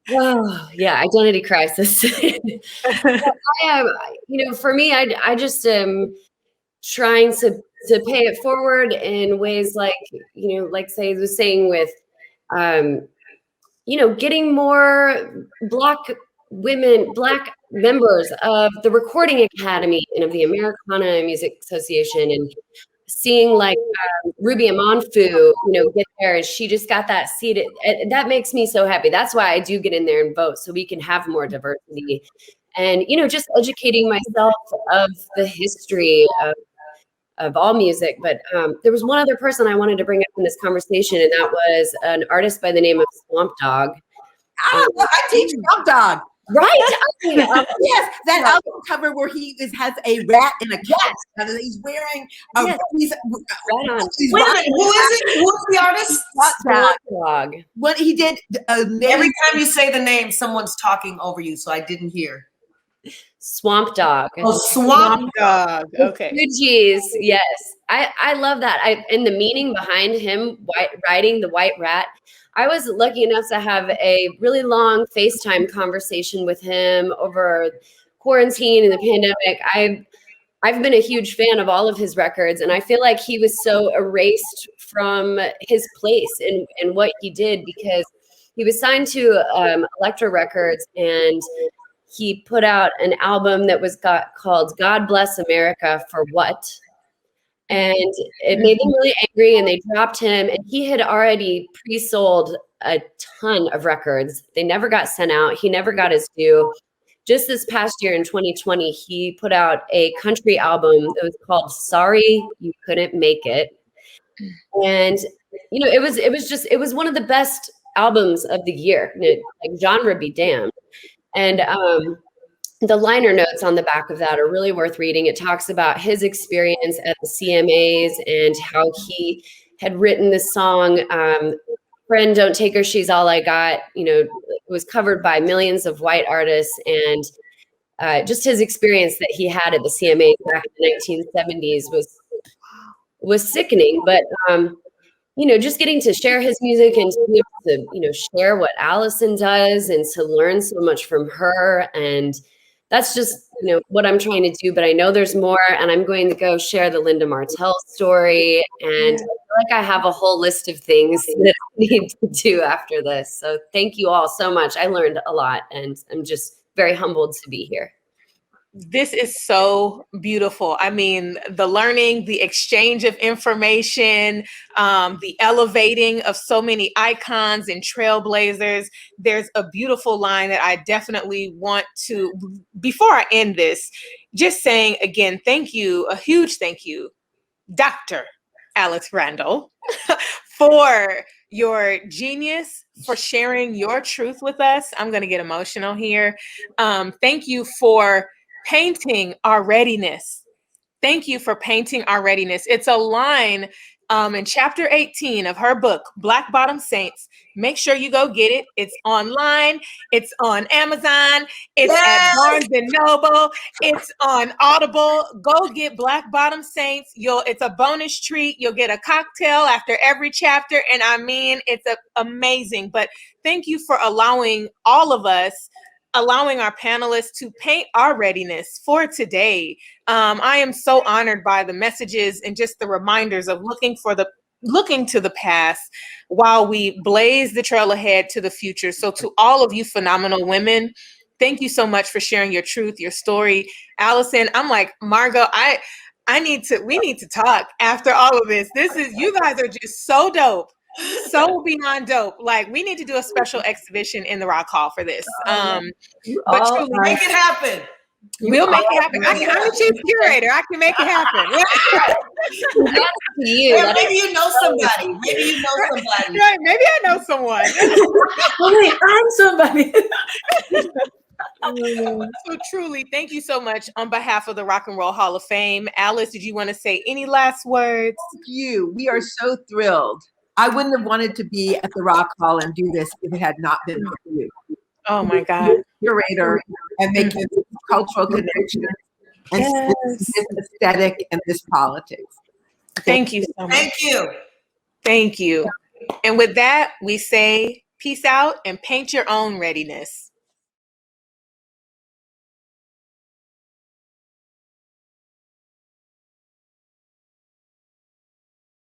oh, yeah, identity crisis. I am, for me, I just am trying to pay it forward in ways like, like Siedah was saying with, getting more Black women, Black members of the Recording Academy and of the Americana Music Association, and seeing like Ruby Amanfu, get there, and she just got that seat. That makes me so happy. That's why I do get in there and vote, so we can have more diversity. And, just educating myself of the history of all music. But there was one other person I wanted to bring up in this conversation, and that was an artist by the name of Swamp Dog. I teach Swamp Dog. Right. Yes, that album cover where he has a rat and a cat, and he's wearing a right on. Wait a minute, who is it? Who's the artist? Swamp Dog. What he did. Every time you say the name, someone's talking over you, so I didn't hear. Swamp Dog. Oh, Swamp Dog. Okay. Fugees. Yes. I love that. And the meaning behind him riding the white rat. I was lucky enough to have a really long FaceTime conversation with him over quarantine and the pandemic. I've been a huge fan of all of his records, and I feel like he was so erased from his place in what he did, because he was signed to Elektra Records, and he put out an album that was called God Bless America for What? And it made them really angry, and they dropped him, and he had already pre-sold a ton of records. They never got sent out. He never got his due. Just this past year in 2020, he put out a country album that was called Sorry You Couldn't Make It. And, it was one of the best albums of the year. Like, genre be damned. And the liner notes on the back of that are really worth reading. It talks about his experience at the CMAs and how he had written this song, Friend, Don't Take Her, She's All I Got. It was covered by millions of white artists. And just his experience that he had at the CMA back in the 1970s was sickening. But just getting to share his music and to be able to, share what Allison does and to learn so much from her. And that's just, what I'm trying to do. But I know there's more, and I'm going to go share the Linda Martell story. And I feel like I have a whole list of things that I need to do after this. So thank you all so much. I learned a lot, and I'm just very humbled to be here. This is so beautiful. I mean, the learning, the exchange of information, the elevating of so many icons and trailblazers. There's a beautiful line that I definitely want to, before I end this, just saying again, thank you, a huge thank you, Dr. Alice Randall, for your genius, for sharing your truth with us. I'm going to get emotional here. Thank you for painting our readiness. Thank you for painting our readiness. It's a line in chapter 18 of her book, Black Bottom Saints. Make sure you go get it. It's online. It's on Amazon. It's at Barnes and Noble. It's on Audible. Go get Black Bottom Saints. It's a bonus treat. You'll get a cocktail after every chapter. And I mean, it's amazing. But thank you for allowing all of us, allowing our panelists to paint our readiness for today. I am so honored by the messages and just the reminders of looking to the past while we blaze the trail ahead to the future. So to all of you phenomenal women, thank you so much for sharing your truth, your story. Allison, I'm like, Margo, we need to talk after all of this. You guys are just so dope. So beyond dope. Like, we need to do a special exhibition in the Rock Hall for this. But truly, make it happen. We'll make it happen. I'm the chief curator. I can make it happen. That's to you. Or maybe you know somebody. Right. Maybe I know someone. I'm somebody. So truly, thank you so much on behalf of the Rock and Roll Hall of Fame. Alice, did you want to say any last words? Thank you. We are so thrilled. I wouldn't have wanted to be at the Rock Hall and do this if it had not been for you. Oh my God. Curator and making this cultural connection and this aesthetic and this politics. Thank you so much. Thank you. Thank you. And with that, we say peace out and paint your own readiness.